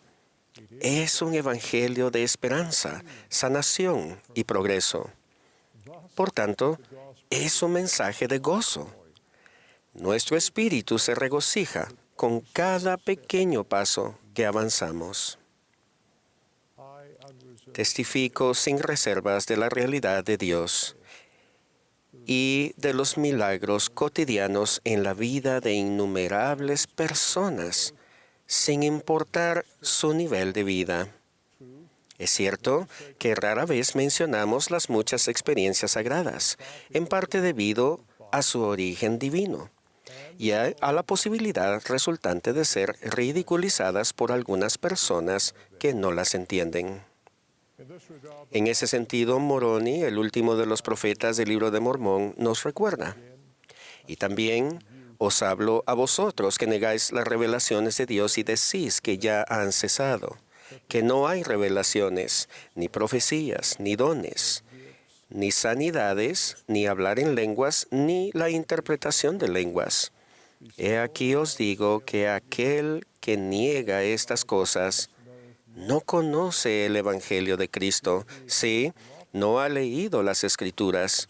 Es un evangelio de esperanza, sanación y progreso. Por tanto, es un mensaje de gozo. Nuestro espíritu se regocija con cada pequeño paso que avanzamos. Testifico sin reservas de la realidad de Dios y de los milagros cotidianos en la vida de innumerables personas, sin importar su nivel de vida. Es cierto que rara vez mencionamos las muchas experiencias sagradas, en parte debido a su origen divino y a la posibilidad resultante de ser ridiculizadas por algunas personas que no las entienden. En ese sentido, Moroni, el último de los profetas del Libro de Mormón, nos recuerda: y también os hablo a vosotros que negáis las revelaciones de Dios y decís que ya han cesado, que no hay revelaciones, ni profecías, ni dones, ni sanidades, ni hablar en lenguas, ni la interpretación de lenguas. He aquí os digo que aquel que niega estas cosas no conoce el Evangelio de Cristo. Sí, no ha leído las Escrituras,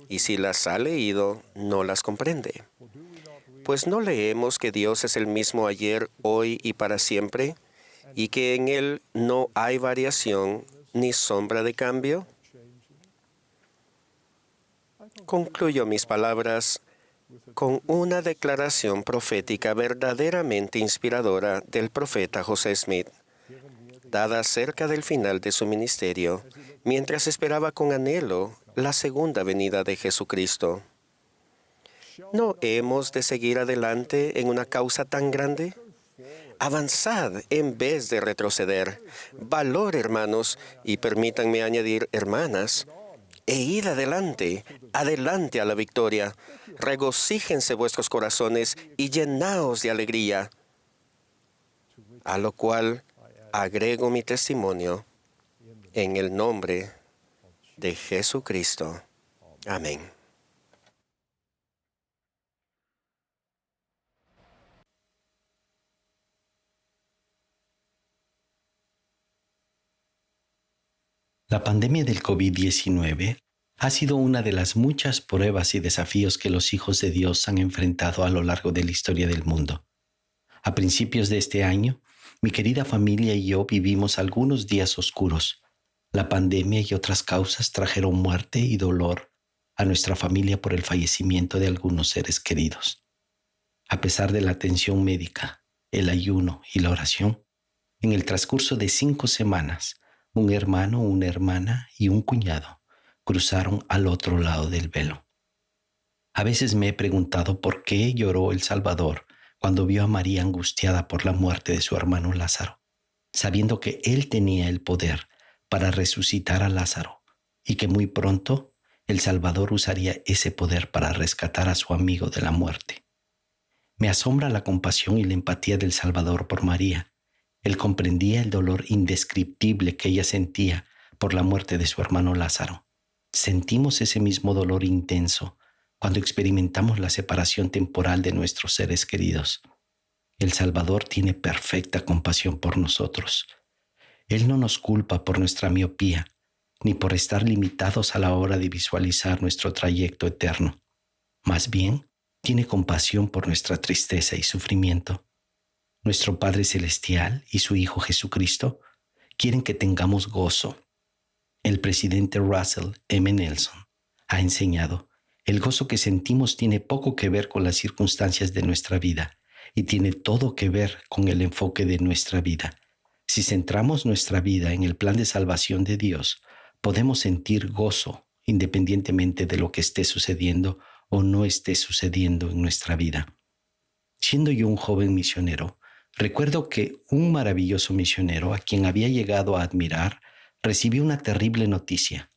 y si las ha leído, no las comprende. Pues no leemos que Dios es el mismo ayer, hoy y para siempre, y que en Él no hay variación ni sombra de cambio. Concluyo mis palabras con una declaración profética verdaderamente inspiradora del profeta José Smith, dada cerca del final de su ministerio, mientras esperaba con anhelo la segunda venida de Jesucristo. ¿No hemos de seguir adelante en una causa tan grande? Avanzad en vez de retroceder. Valor, hermanos, y permítanme añadir, hermanas, e id adelante, adelante a la victoria. Regocíjense vuestros corazones y llenaos de alegría. A lo cual agrego mi testimonio en el nombre de Jesucristo. Amén. La pandemia del COVID-19 ha sido una de las muchas pruebas y desafíos que los hijos de Dios han enfrentado a lo largo de la historia del mundo. A principios de este año, mi querida familia y yo vivimos algunos días oscuros. La pandemia y otras causas trajeron muerte y dolor a nuestra familia por el fallecimiento de algunos seres queridos. A pesar de la atención médica, el ayuno y la oración, en el transcurso de 5 semanas, un hermano, una hermana y un cuñado cruzaron al otro lado del velo. A veces me he preguntado por qué lloró El Salvador cuando vio a María angustiada por la muerte de su hermano Lázaro, sabiendo que él tenía el poder para resucitar a Lázaro y que muy pronto El Salvador usaría ese poder para rescatar a su amigo de la muerte. Me asombra la compasión y la empatía del Salvador por María. Él comprendía el dolor indescriptible que ella sentía por la muerte de su hermano Lázaro. Sentimos ese mismo dolor intenso cuando experimentamos la separación temporal de nuestros seres queridos. El Salvador tiene perfecta compasión por nosotros. Él no nos culpa por nuestra miopía, ni por estar limitados a la hora de visualizar nuestro trayecto eterno. Más bien, tiene compasión por nuestra tristeza y sufrimiento. Nuestro Padre Celestial y su Hijo Jesucristo quieren que tengamos gozo. El presidente Russell M. Nelson ha enseñado: el gozo que sentimos tiene poco que ver con las circunstancias de nuestra vida y tiene todo que ver con el enfoque de nuestra vida. Si centramos nuestra vida en el plan de salvación de Dios, podemos sentir gozo independientemente de lo que esté sucediendo o no esté sucediendo en nuestra vida. Siendo yo un joven misionero, recuerdo que un maravilloso misionero a quien había llegado a admirar recibió una terrible noticia.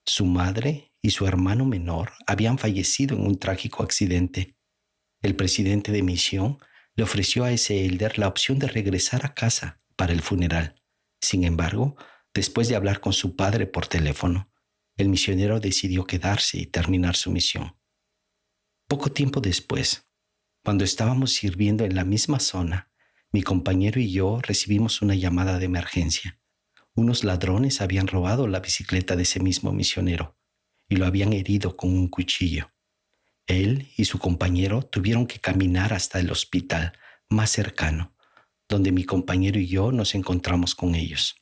Su madre y su hermano menor habían fallecido en un trágico accidente. El presidente de misión le ofreció a ese elder la opción de regresar a casa para el funeral. Sin embargo, después de hablar con su padre por teléfono, el misionero decidió quedarse y terminar su misión. Poco tiempo después, cuando estábamos sirviendo en la misma zona, mi compañero y yo recibimos una llamada de emergencia. Unos ladrones habían robado la bicicleta de ese mismo misionero y lo habían herido con un cuchillo. Él y su compañero tuvieron que caminar hasta el hospital más cercano, donde mi compañero y yo nos encontramos con ellos.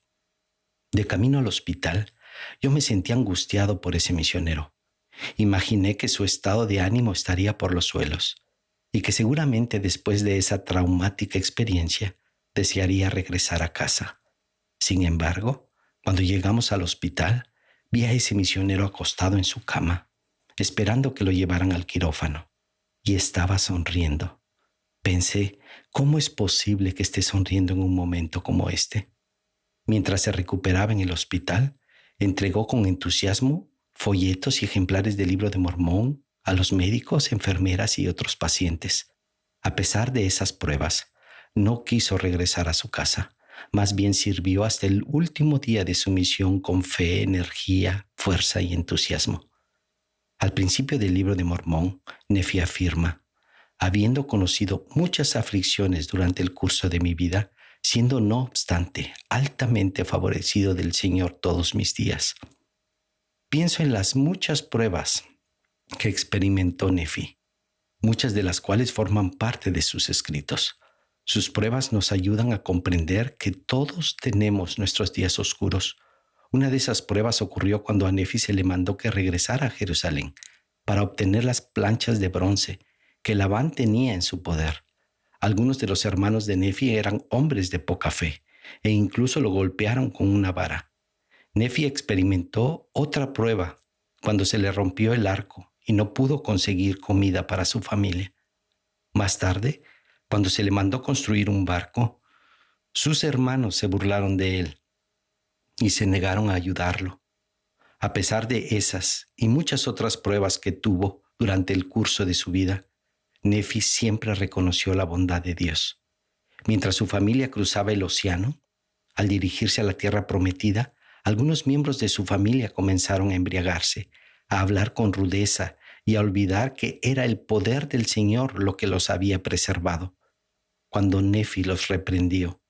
De camino al hospital, yo me sentí angustiado por ese misionero. Imaginé que su estado de ánimo estaría por los suelos y que seguramente después de esa traumática experiencia desearía regresar a casa. Sin embargo, cuando llegamos al hospital, vi a ese misionero acostado en su cama. esperando que lo llevaran al quirófano, y estaba sonriendo. Pensé, ¿cómo es posible que esté sonriendo en un momento como este? Mientras se recuperaba en el hospital, entregó con entusiasmo folletos y ejemplares del Libro de Mormón a los médicos, enfermeras y otros pacientes. A pesar de esas pruebas, no quiso regresar a su casa. Más bien sirvió hasta el último día de su misión con fe, energía, fuerza y entusiasmo. Al principio del Libro de Mormón, Nefi afirma: habiendo conocido muchas aflicciones durante el curso de mi vida, siendo no obstante altamente favorecido del Señor todos mis días. Pienso en las muchas pruebas que experimentó Nefi, muchas de las cuales forman parte de sus escritos. Sus pruebas nos ayudan a comprender que todos tenemos nuestros días oscuros. Una de esas pruebas ocurrió cuando a Nefi se le mandó que regresara a Jerusalén para obtener las planchas de bronce que Labán tenía en su poder. Algunos de los hermanos de Nefi eran hombres de poca fe e incluso lo golpearon con una vara. Nefi experimentó otra prueba cuando se le rompió el arco y no pudo conseguir comida para su familia. Más tarde, cuando se le mandó construir un barco, sus hermanos se burlaron de él y se negaron a ayudarlo. A pesar de esas y muchas otras pruebas que tuvo durante el curso de su vida, Nefi siempre reconoció la bondad de Dios. Mientras su familia cruzaba el océano, al dirigirse a la tierra prometida, algunos miembros de su familia comenzaron a embriagarse, a hablar con rudeza y a olvidar que era el poder del Señor lo que los había preservado. Cuando Nefi los reprendió,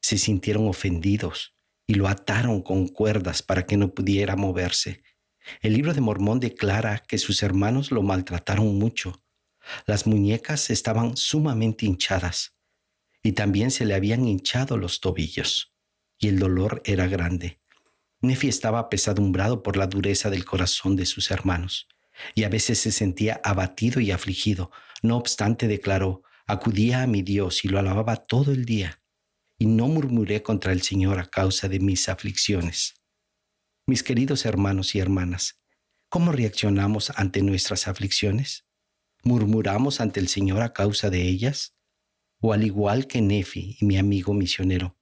se sintieron ofendidos y lo ataron con cuerdas para que no pudiera moverse. El Libro de Mormón declara que sus hermanos lo maltrataron mucho. Las muñecas estaban sumamente hinchadas y también se le habían hinchado los tobillos, y el dolor era grande. Nefi estaba apesadumbrado por la dureza del corazón de sus hermanos y a veces se sentía abatido y afligido. No obstante, declaró: acudía a mi Dios y lo alababa todo el día, y no murmuré contra el Señor a causa de mis aflicciones. Mis queridos hermanos y hermanas, ¿cómo reaccionamos ante nuestras aflicciones? ¿Murmuramos ante el Señor a causa de ellas? ¿O al igual que Nefi y mi amigo misionero,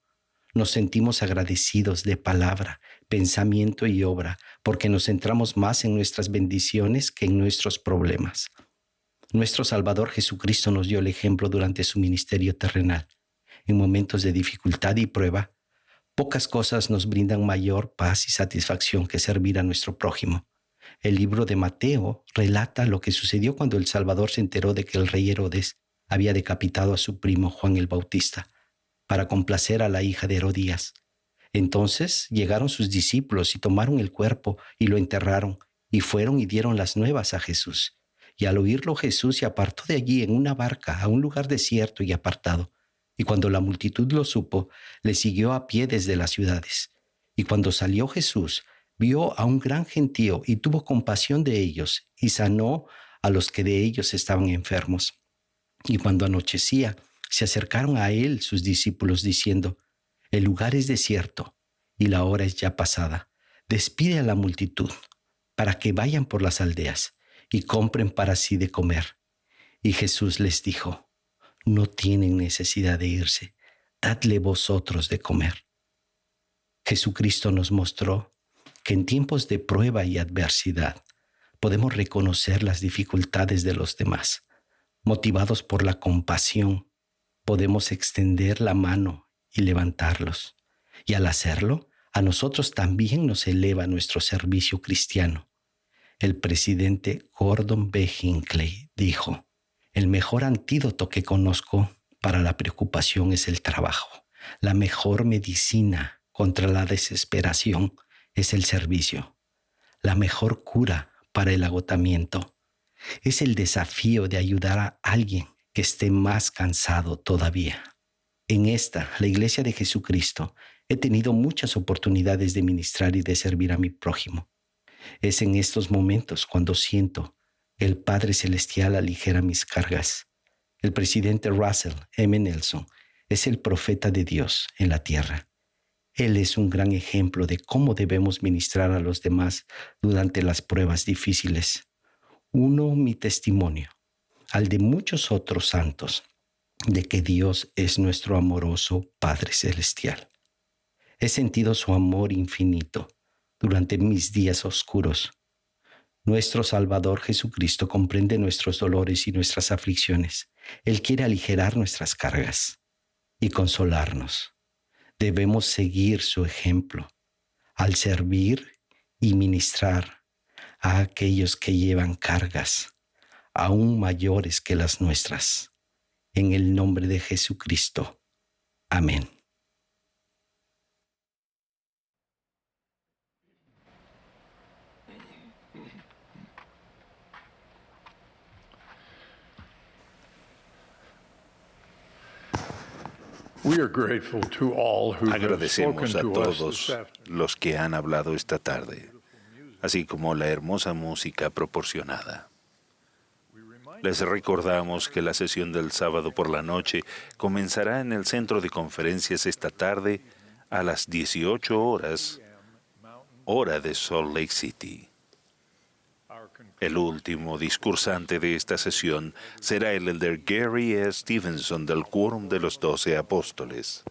nos sentimos agradecidos de palabra, pensamiento y obra porque nos centramos más en nuestras bendiciones que en nuestros problemas? Nuestro Salvador Jesucristo nos dio el ejemplo durante su ministerio terrenal. En momentos de dificultad y prueba, pocas cosas nos brindan mayor paz y satisfacción que servir a nuestro prójimo. El libro de Mateo relata lo que sucedió cuando el Salvador se enteró de que el rey Herodes había decapitado a su primo Juan el Bautista para complacer a la hija de Herodías. Entonces llegaron sus discípulos y tomaron el cuerpo y lo enterraron, y fueron y dieron las nuevas a Jesús. Y al oírlo, Jesús se apartó de allí en una barca a un lugar desierto y apartado. Y cuando la multitud lo supo, le siguió a pie desde las ciudades. Y cuando salió Jesús, vio a un gran gentío y tuvo compasión de ellos y sanó a los que de ellos estaban enfermos. Y cuando anochecía, se acercaron a él sus discípulos diciendo: el lugar es desierto y la hora es ya pasada. Despide a la multitud para que vayan por las aldeas y compren para sí de comer. Y Jesús les dijo: no tienen necesidad de irse, dadle vosotros de comer. Jesucristo nos mostró que en tiempos de prueba y adversidad podemos reconocer las dificultades de los demás. Motivados por la compasión, podemos extender la mano y levantarlos. Y al hacerlo, a nosotros también nos eleva nuestro servicio cristiano. El presidente Gordon B. Hinckley dijo: el mejor antídoto que conozco para la preocupación es el trabajo. La mejor medicina contra la desesperación es el servicio. La mejor cura para el agotamiento es el desafío de ayudar a alguien que esté más cansado todavía. En la Iglesia de Jesucristo, he tenido muchas oportunidades de ministrar y de servir a mi prójimo. Es en estos momentos cuando siento que el Padre Celestial aligera mis cargas. El presidente Russell M. Nelson es el profeta de Dios en la tierra. Él es un gran ejemplo de cómo debemos ministrar a los demás durante las pruebas difíciles. uno mi testimonio al de muchos otros santos de que Dios es nuestro amoroso Padre Celestial. He sentido su amor infinito durante mis días oscuros. Nuestro Salvador Jesucristo comprende nuestros dolores y nuestras aflicciones. Él quiere aligerar nuestras cargas y consolarnos. Debemos seguir su ejemplo al servir y ministrar a aquellos que llevan cargas aún mayores que las nuestras. En el nombre de Jesucristo. Amén. Agradecemos a todos los que han hablado esta tarde, así como la hermosa música proporcionada. Les recordamos que la sesión del sábado por la noche comenzará en el centro de conferencias esta tarde a las 18 horas, hora de Salt Lake City. El último discursante de esta sesión será el elder Gary S. Stevenson del Quórum de los 12 Apóstoles.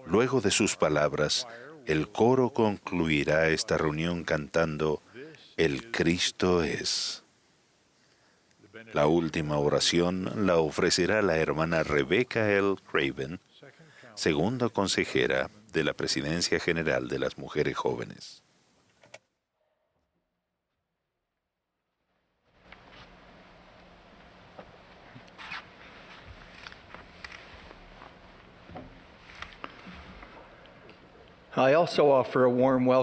Luego de sus palabras, el coro concluirá esta reunión cantando El Cristo es. La última oración la ofrecerá la hermana Rebecca L. Craven, segunda consejera de la Presidencia General de las Mujeres Jóvenes.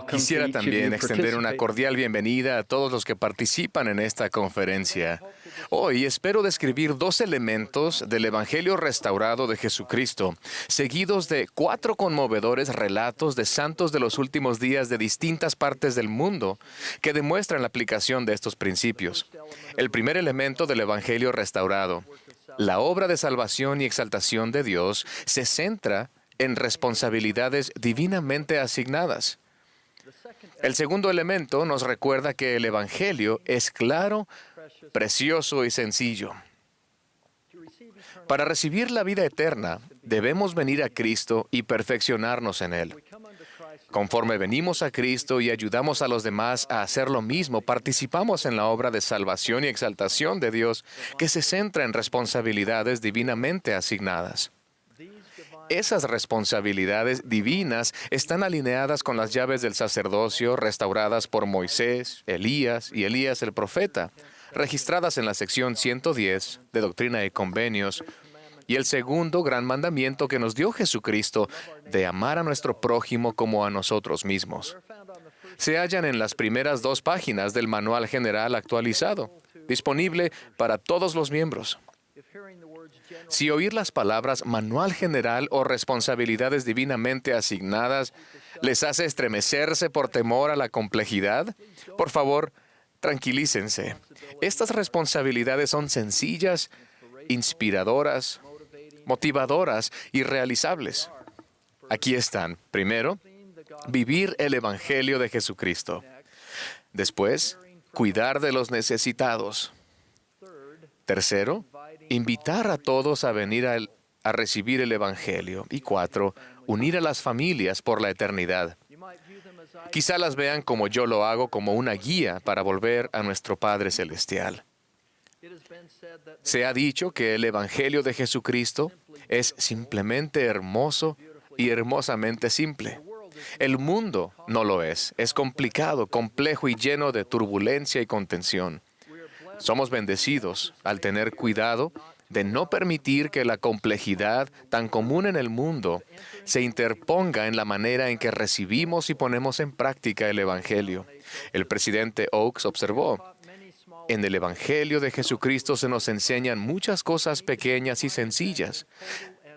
Quisiera también extender una cordial bienvenida a todos los que participan en esta conferencia. Hoy espero describir 2 elementos del Evangelio restaurado de Jesucristo, seguidos de 4 conmovedores relatos de santos de los últimos días de distintas partes del mundo que demuestran la aplicación de estos principios. El primer elemento del Evangelio restaurado, la obra de salvación y exaltación de Dios, se centra en responsabilidades divinamente asignadas. El segundo elemento nos recuerda que el Evangelio es claro, precioso y sencillo. Para recibir la vida eterna, debemos venir a Cristo y perfeccionarnos en Él. Conforme venimos a Cristo y ayudamos a los demás a hacer lo mismo, participamos en la obra de salvación y exaltación de Dios que se centra en responsabilidades divinamente asignadas. Esas responsabilidades divinas están alineadas con las llaves del sacerdocio restauradas por Moisés, Elías y Elías el profeta, registradas en la sección 110 de Doctrina y Convenios, y el segundo gran mandamiento que nos dio Jesucristo de amar a nuestro prójimo como a nosotros mismos. Se hallan en las primeras 2 páginas del Manual General actualizado, disponible para todos los miembros. Si oír las palabras manual general o responsabilidades divinamente asignadas les hace estremecerse por temor a la complejidad, por favor, tranquilícense. Estas responsabilidades son sencillas, inspiradoras, motivadoras y realizables. Aquí están. Primero, vivir el Evangelio de Jesucristo. Después, cuidar de los necesitados. Tercero, invitar a todos a venir a recibir el Evangelio. Y 4, unir a las familias por la eternidad. Quizá las vean como yo lo hago, como una guía para volver a nuestro Padre Celestial. Se ha dicho que el Evangelio de Jesucristo es simplemente hermoso y hermosamente simple. El mundo no lo es. Es complicado, complejo y lleno de turbulencia y contención. Somos bendecidos al tener cuidado de no permitir que la complejidad tan común en el mundo se interponga en la manera en que recibimos y ponemos en práctica el Evangelio. El presidente Oaks observó: en el Evangelio de Jesucristo se nos enseñan muchas cosas pequeñas y sencillas.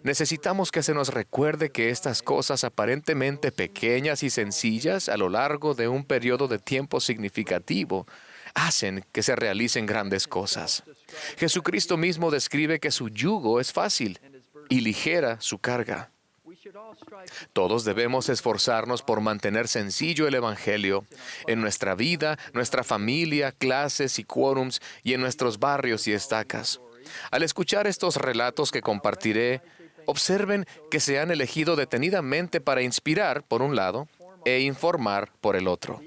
Necesitamos que se nos recuerde que estas cosas aparentemente pequeñas y sencillas a lo largo de un periodo de tiempo significativo hacen que se realicen grandes cosas. Jesucristo mismo describe que su yugo es fácil y ligera su carga. Todos debemos esforzarnos por mantener sencillo el Evangelio en nuestra vida, nuestra familia, clases y quórums y en nuestros barrios y estacas. Al escuchar estos relatos que compartiré, observen que se han elegido detenidamente para inspirar, por un lado, e informar, por el otro.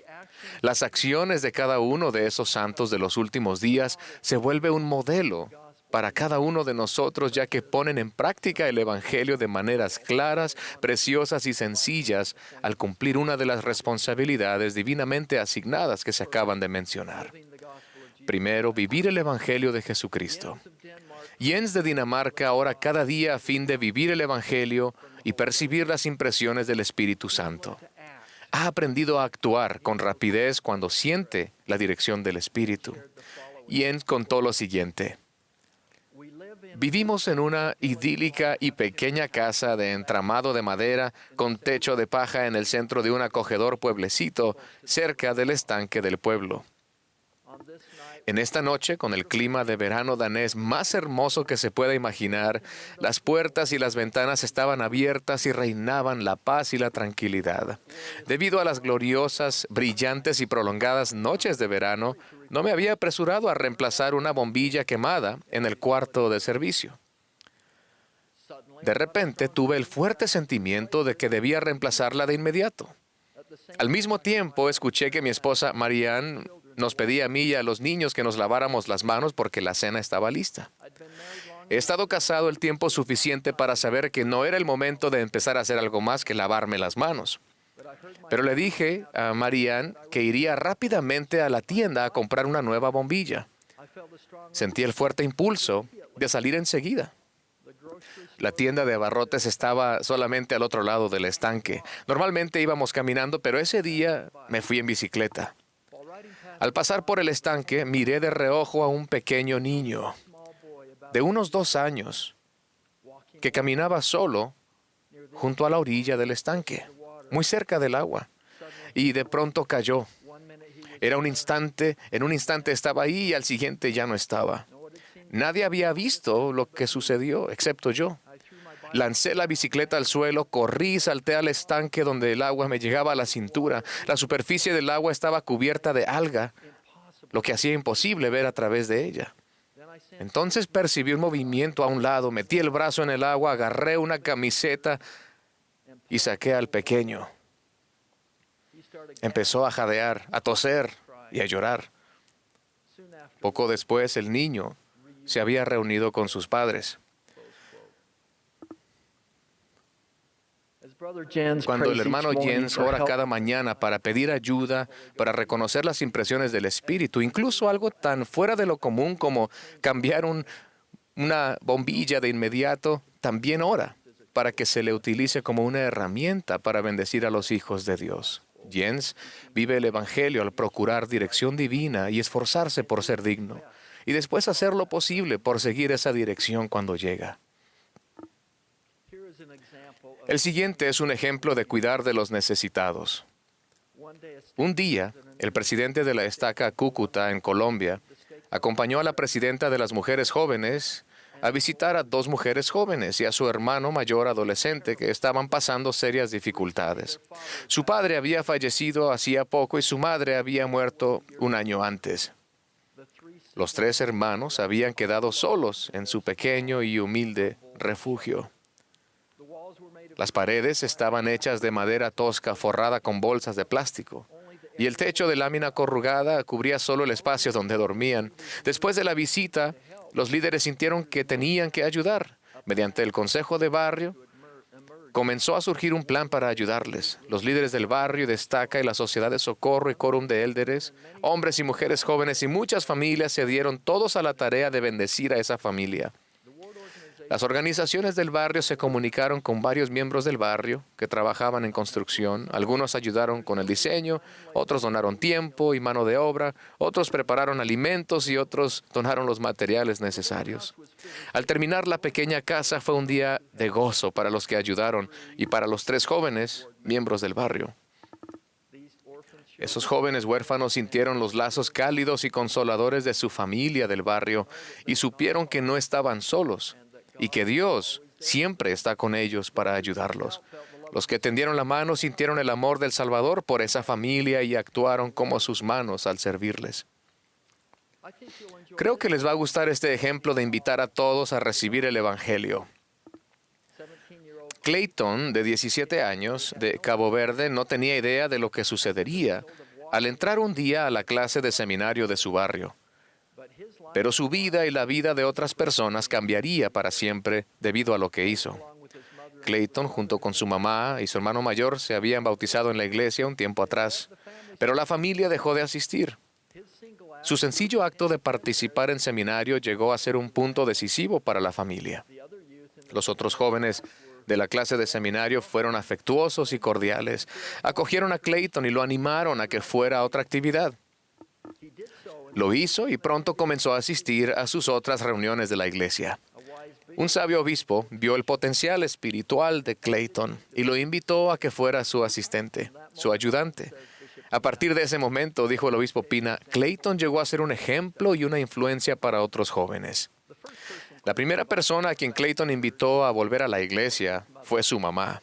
Las acciones de cada uno de esos santos de los últimos días se vuelve un modelo para cada uno de nosotros, ya que ponen en práctica el Evangelio de maneras claras, preciosas y sencillas al cumplir una de las responsabilidades divinamente asignadas que se acaban de mencionar. Primero, vivir el Evangelio de Jesucristo. Jens de Dinamarca ora cada día a fin de vivir el Evangelio y percibir las impresiones del Espíritu Santo. Ha aprendido a actuar con rapidez cuando siente la dirección del Espíritu. Jens contó lo siguiente: vivimos en una idílica y pequeña casa de entramado de madera con techo de paja en el centro de un acogedor pueblecito cerca del estanque del pueblo. En esta noche, con el clima de verano danés más hermoso que se pueda imaginar, las puertas y las ventanas estaban abiertas y reinaban la paz y la tranquilidad. Debido a las gloriosas, brillantes y prolongadas noches de verano, no me había apresurado a reemplazar una bombilla quemada en el cuarto de servicio. De repente tuve el fuerte sentimiento de que debía reemplazarla de inmediato. Al mismo tiempo, escuché que mi esposa Marianne nos pedía a mí y a los niños que nos laváramos las manos porque la cena estaba lista. He estado casado el tiempo suficiente para saber que no era el momento de empezar a hacer algo más que lavarme las manos. Pero le dije a Marianne que iría rápidamente a la tienda a comprar una nueva bombilla. Sentí el fuerte impulso de salir enseguida. La tienda de abarrotes estaba solamente al otro lado del estanque. Normalmente íbamos caminando, pero ese día me fui en bicicleta. Al pasar por el estanque, miré de reojo a un pequeño niño de unos 2 años que caminaba solo junto a la orilla del estanque, muy cerca del agua, y de pronto cayó. En un instante estaba ahí y al siguiente ya no estaba. Nadie había visto lo que sucedió, excepto yo. Lancé la bicicleta al suelo, corrí y salté al estanque donde el agua me llegaba a la cintura. La superficie del agua estaba cubierta de alga, lo que hacía imposible ver a través de ella. Entonces percibí un movimiento a un lado, metí el brazo en el agua, agarré una camiseta y saqué al pequeño. Empezó a jadear, a toser y a llorar. Poco después, el niño se había reunido con sus padres. Cuando el hermano Jens ora cada mañana para pedir ayuda, para reconocer las impresiones del Espíritu, incluso algo tan fuera de lo común como cambiar una bombilla de inmediato, también ora para que se le utilice como una herramienta para bendecir a los hijos de Dios. Jens vive el Evangelio al procurar dirección divina y esforzarse por ser digno, y después hacer lo posible por seguir esa dirección cuando llega. El siguiente es un ejemplo de cuidar de los necesitados. Un día, el presidente de la estaca Cúcuta, en Colombia, acompañó a la presidenta de las mujeres jóvenes a visitar a 2 mujeres jóvenes y a su hermano mayor adolescente que estaban pasando serias dificultades. Su padre había fallecido hacía poco y su madre había muerto 1 año antes. Los 3 hermanos habían quedado solos en su pequeño y humilde refugio. Las paredes estaban hechas de madera tosca forrada con bolsas de plástico, y el techo de lámina corrugada cubría solo el espacio donde dormían. Después de la visita, los líderes sintieron que tenían que ayudar. Mediante el consejo de barrio, comenzó a surgir un plan para ayudarles. Los líderes del barrio, de estaca y la sociedad de socorro y quórum de élderes, hombres y mujeres jóvenes y muchas familias se dieron todos a la tarea de bendecir a esa familia. Las organizaciones del barrio se comunicaron con varios miembros del barrio que trabajaban en construcción. Algunos ayudaron con el diseño, otros donaron tiempo y mano de obra, otros prepararon alimentos y otros donaron los materiales necesarios. Al terminar la pequeña casa fue un día de gozo para los que ayudaron y para los 3 jóvenes miembros del barrio. Esos jóvenes huérfanos sintieron los lazos cálidos y consoladores de su familia del barrio y supieron que no estaban solos y que Dios siempre está con ellos para ayudarlos. Los que tendieron la mano sintieron el amor del Salvador por esa familia y actuaron como sus manos al servirles. Creo que les va a gustar este ejemplo de invitar a todos a recibir el Evangelio. Clayton, de 17 años, de Cabo Verde, no tenía idea de lo que sucedería al entrar un día a la clase de seminario de su barrio. Pero su vida y la vida de otras personas cambiaría para siempre debido a lo que hizo. Clayton, junto con su mamá y su hermano mayor, se habían bautizado en la iglesia un tiempo atrás, pero la familia dejó de asistir. Su sencillo acto de participar en seminario llegó a ser un punto decisivo para la familia. Los otros jóvenes de la clase de seminario fueron afectuosos y cordiales. Acogieron a Clayton y lo animaron a que fuera a otra actividad. Lo hizo y pronto comenzó a asistir a sus otras reuniones de la iglesia. Un sabio obispo vio el potencial espiritual de Clayton y lo invitó a que fuera su asistente, su ayudante. A partir de ese momento, dijo el obispo Pina, Clayton llegó a ser un ejemplo y una influencia para otros jóvenes. La primera persona a quien Clayton invitó a volver a la iglesia fue su mamá.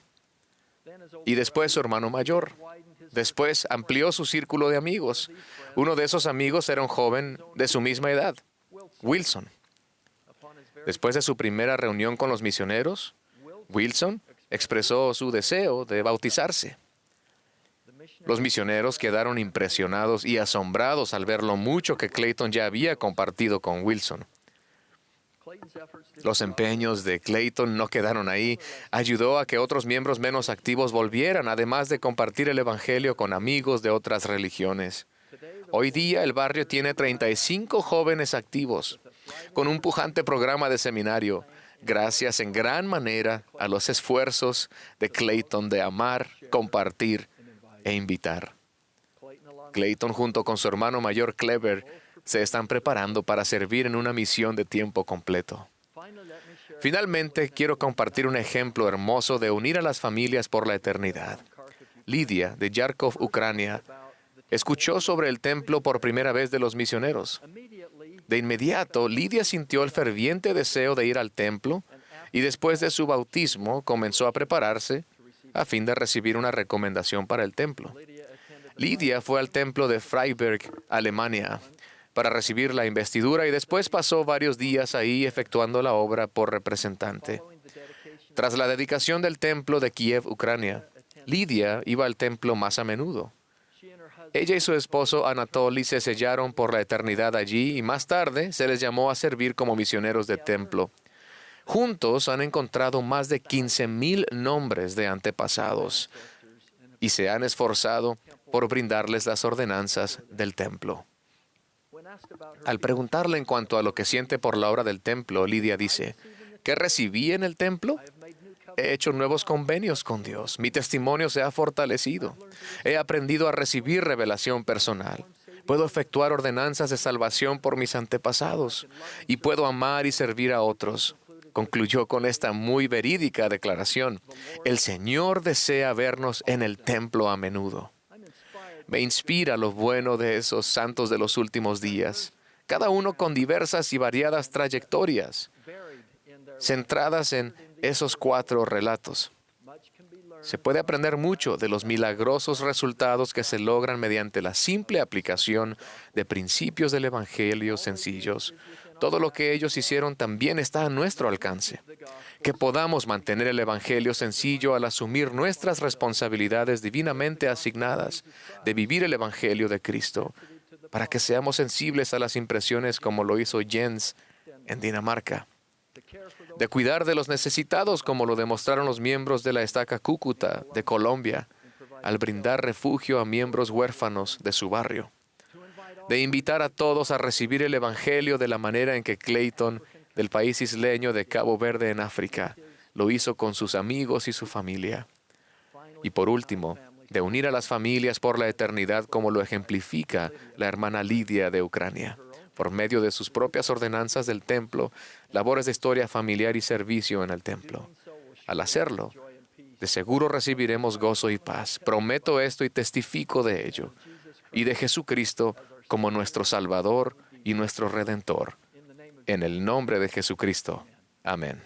Y después su hermano mayor. Después amplió su círculo de amigos. Uno de esos amigos era un joven de su misma edad, Wilson. Después de su primera reunión con los misioneros, Wilson expresó su deseo de bautizarse. Los misioneros quedaron impresionados y asombrados al ver lo mucho que Clayton ya había compartido con Wilson. Los empeños de Clayton no quedaron ahí. Ayudó a que otros miembros menos activos volvieran, además de compartir el Evangelio con amigos de otras religiones. Hoy día el barrio tiene 35 jóvenes activos, con un pujante programa de seminario, gracias en gran manera a los esfuerzos de Clayton de amar, compartir e invitar. Clayton, junto con su hermano mayor Clever, se están preparando para servir en una misión de tiempo completo. Finalmente, quiero compartir un ejemplo hermoso de unir a las familias por la eternidad. Lidia, de Yarkov, Ucrania, escuchó sobre el templo por primera vez de los misioneros. De inmediato, Lidia sintió el ferviente deseo de ir al templo y después de su bautismo comenzó a prepararse a fin de recibir una recomendación para el templo. Lidia fue al templo de Freiberg, Alemania, para recibir la investidura y después pasó varios días ahí efectuando la obra por representante. Tras la dedicación del templo de Kiev, Ucrania, Lidia iba al templo más a menudo. Ella y su esposo Anatoly se sellaron por la eternidad allí y más tarde se les llamó a servir como misioneros de templo. Juntos han encontrado más de 15,000 nombres de antepasados y se han esforzado por brindarles las ordenanzas del templo. Al preguntarle en cuanto a lo que siente por la obra del templo, Lidia dice, ¿qué recibí en el templo? He hecho nuevos convenios con Dios. Mi testimonio se ha fortalecido. He aprendido a recibir revelación personal. Puedo efectuar ordenanzas de salvación por mis antepasados y puedo amar y servir a otros. Concluyó con esta muy verídica declaración. El Señor desea vernos en el templo a menudo. Me inspira lo bueno de esos santos de los últimos días, cada uno con diversas y variadas trayectorias, centradas en esos 4 relatos. Se puede aprender mucho de los milagrosos resultados que se logran mediante la simple aplicación de principios del Evangelio sencillos. Todo lo que ellos hicieron también está a nuestro alcance. Que podamos mantener el Evangelio sencillo al asumir nuestras responsabilidades divinamente asignadas de vivir el Evangelio de Cristo, para que seamos sensibles a las impresiones como lo hizo Jens en Dinamarca. De cuidar de los necesitados como lo demostraron los miembros de la Estaca Cúcuta de Colombia, al brindar refugio a miembros huérfanos de su barrio. De invitar a todos a recibir el Evangelio de la manera en que Clayton, del país isleño de Cabo Verde en África, lo hizo con sus amigos y su familia. Y por último, de unir a las familias por la eternidad como lo ejemplifica la hermana Lidia de Ucrania, por medio de sus propias ordenanzas del templo, labores de historia familiar y servicio en el templo. Al hacerlo, de seguro recibiremos gozo y paz. Prometo esto y testifico de ello, y de Jesucristo como nuestro Salvador y nuestro Redentor. En el nombre de Jesucristo. Amén.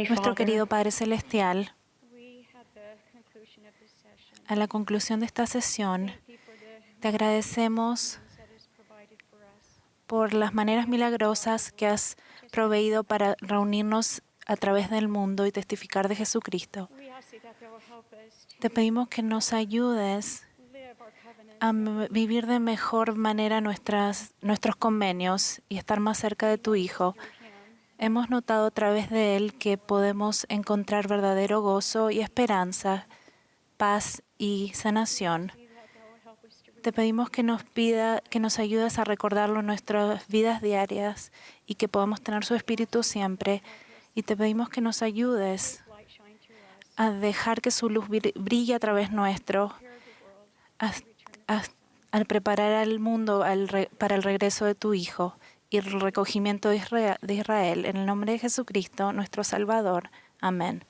Nuestro querido Padre Celestial, a la conclusión de esta sesión, te agradecemos por las maneras milagrosas que has proveído para reunirnos a través del mundo y testificar de Jesucristo. Te pedimos que nos ayudes a vivir de mejor manera nuestros convenios y estar más cerca de tu Hijo. Hemos notado a través de él que podemos encontrar verdadero gozo y esperanza, paz y sanación. Te pedimos que nos ayudes a recordarlo en nuestras vidas diarias y que podamos tener su espíritu siempre. Y te pedimos que nos ayudes a dejar que su luz brille a través nuestro, al preparar al mundo para el regreso de tu Hijo y el recogimiento de Israel. En el nombre de Jesucristo, nuestro Salvador. Amén.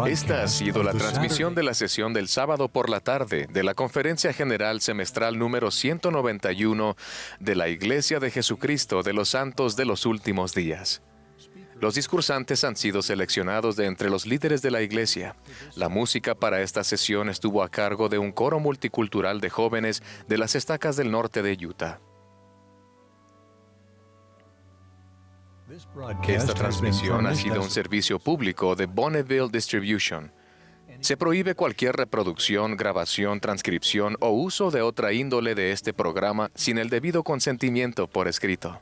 Esta ha sido la transmisión de la sesión del sábado por la tarde de la Conferencia General Semestral número 191 de la Iglesia de Jesucristo de los Santos de los Últimos Días. Los discursantes han sido seleccionados de entre los líderes de la Iglesia. La música para esta sesión estuvo a cargo de un coro multicultural de jóvenes de las estacas del norte de Utah. Esta transmisión ha sido un servicio público de Bonneville Distribution. Se prohíbe cualquier reproducción, grabación, transcripción o uso de otra índole de este programa sin el debido consentimiento por escrito.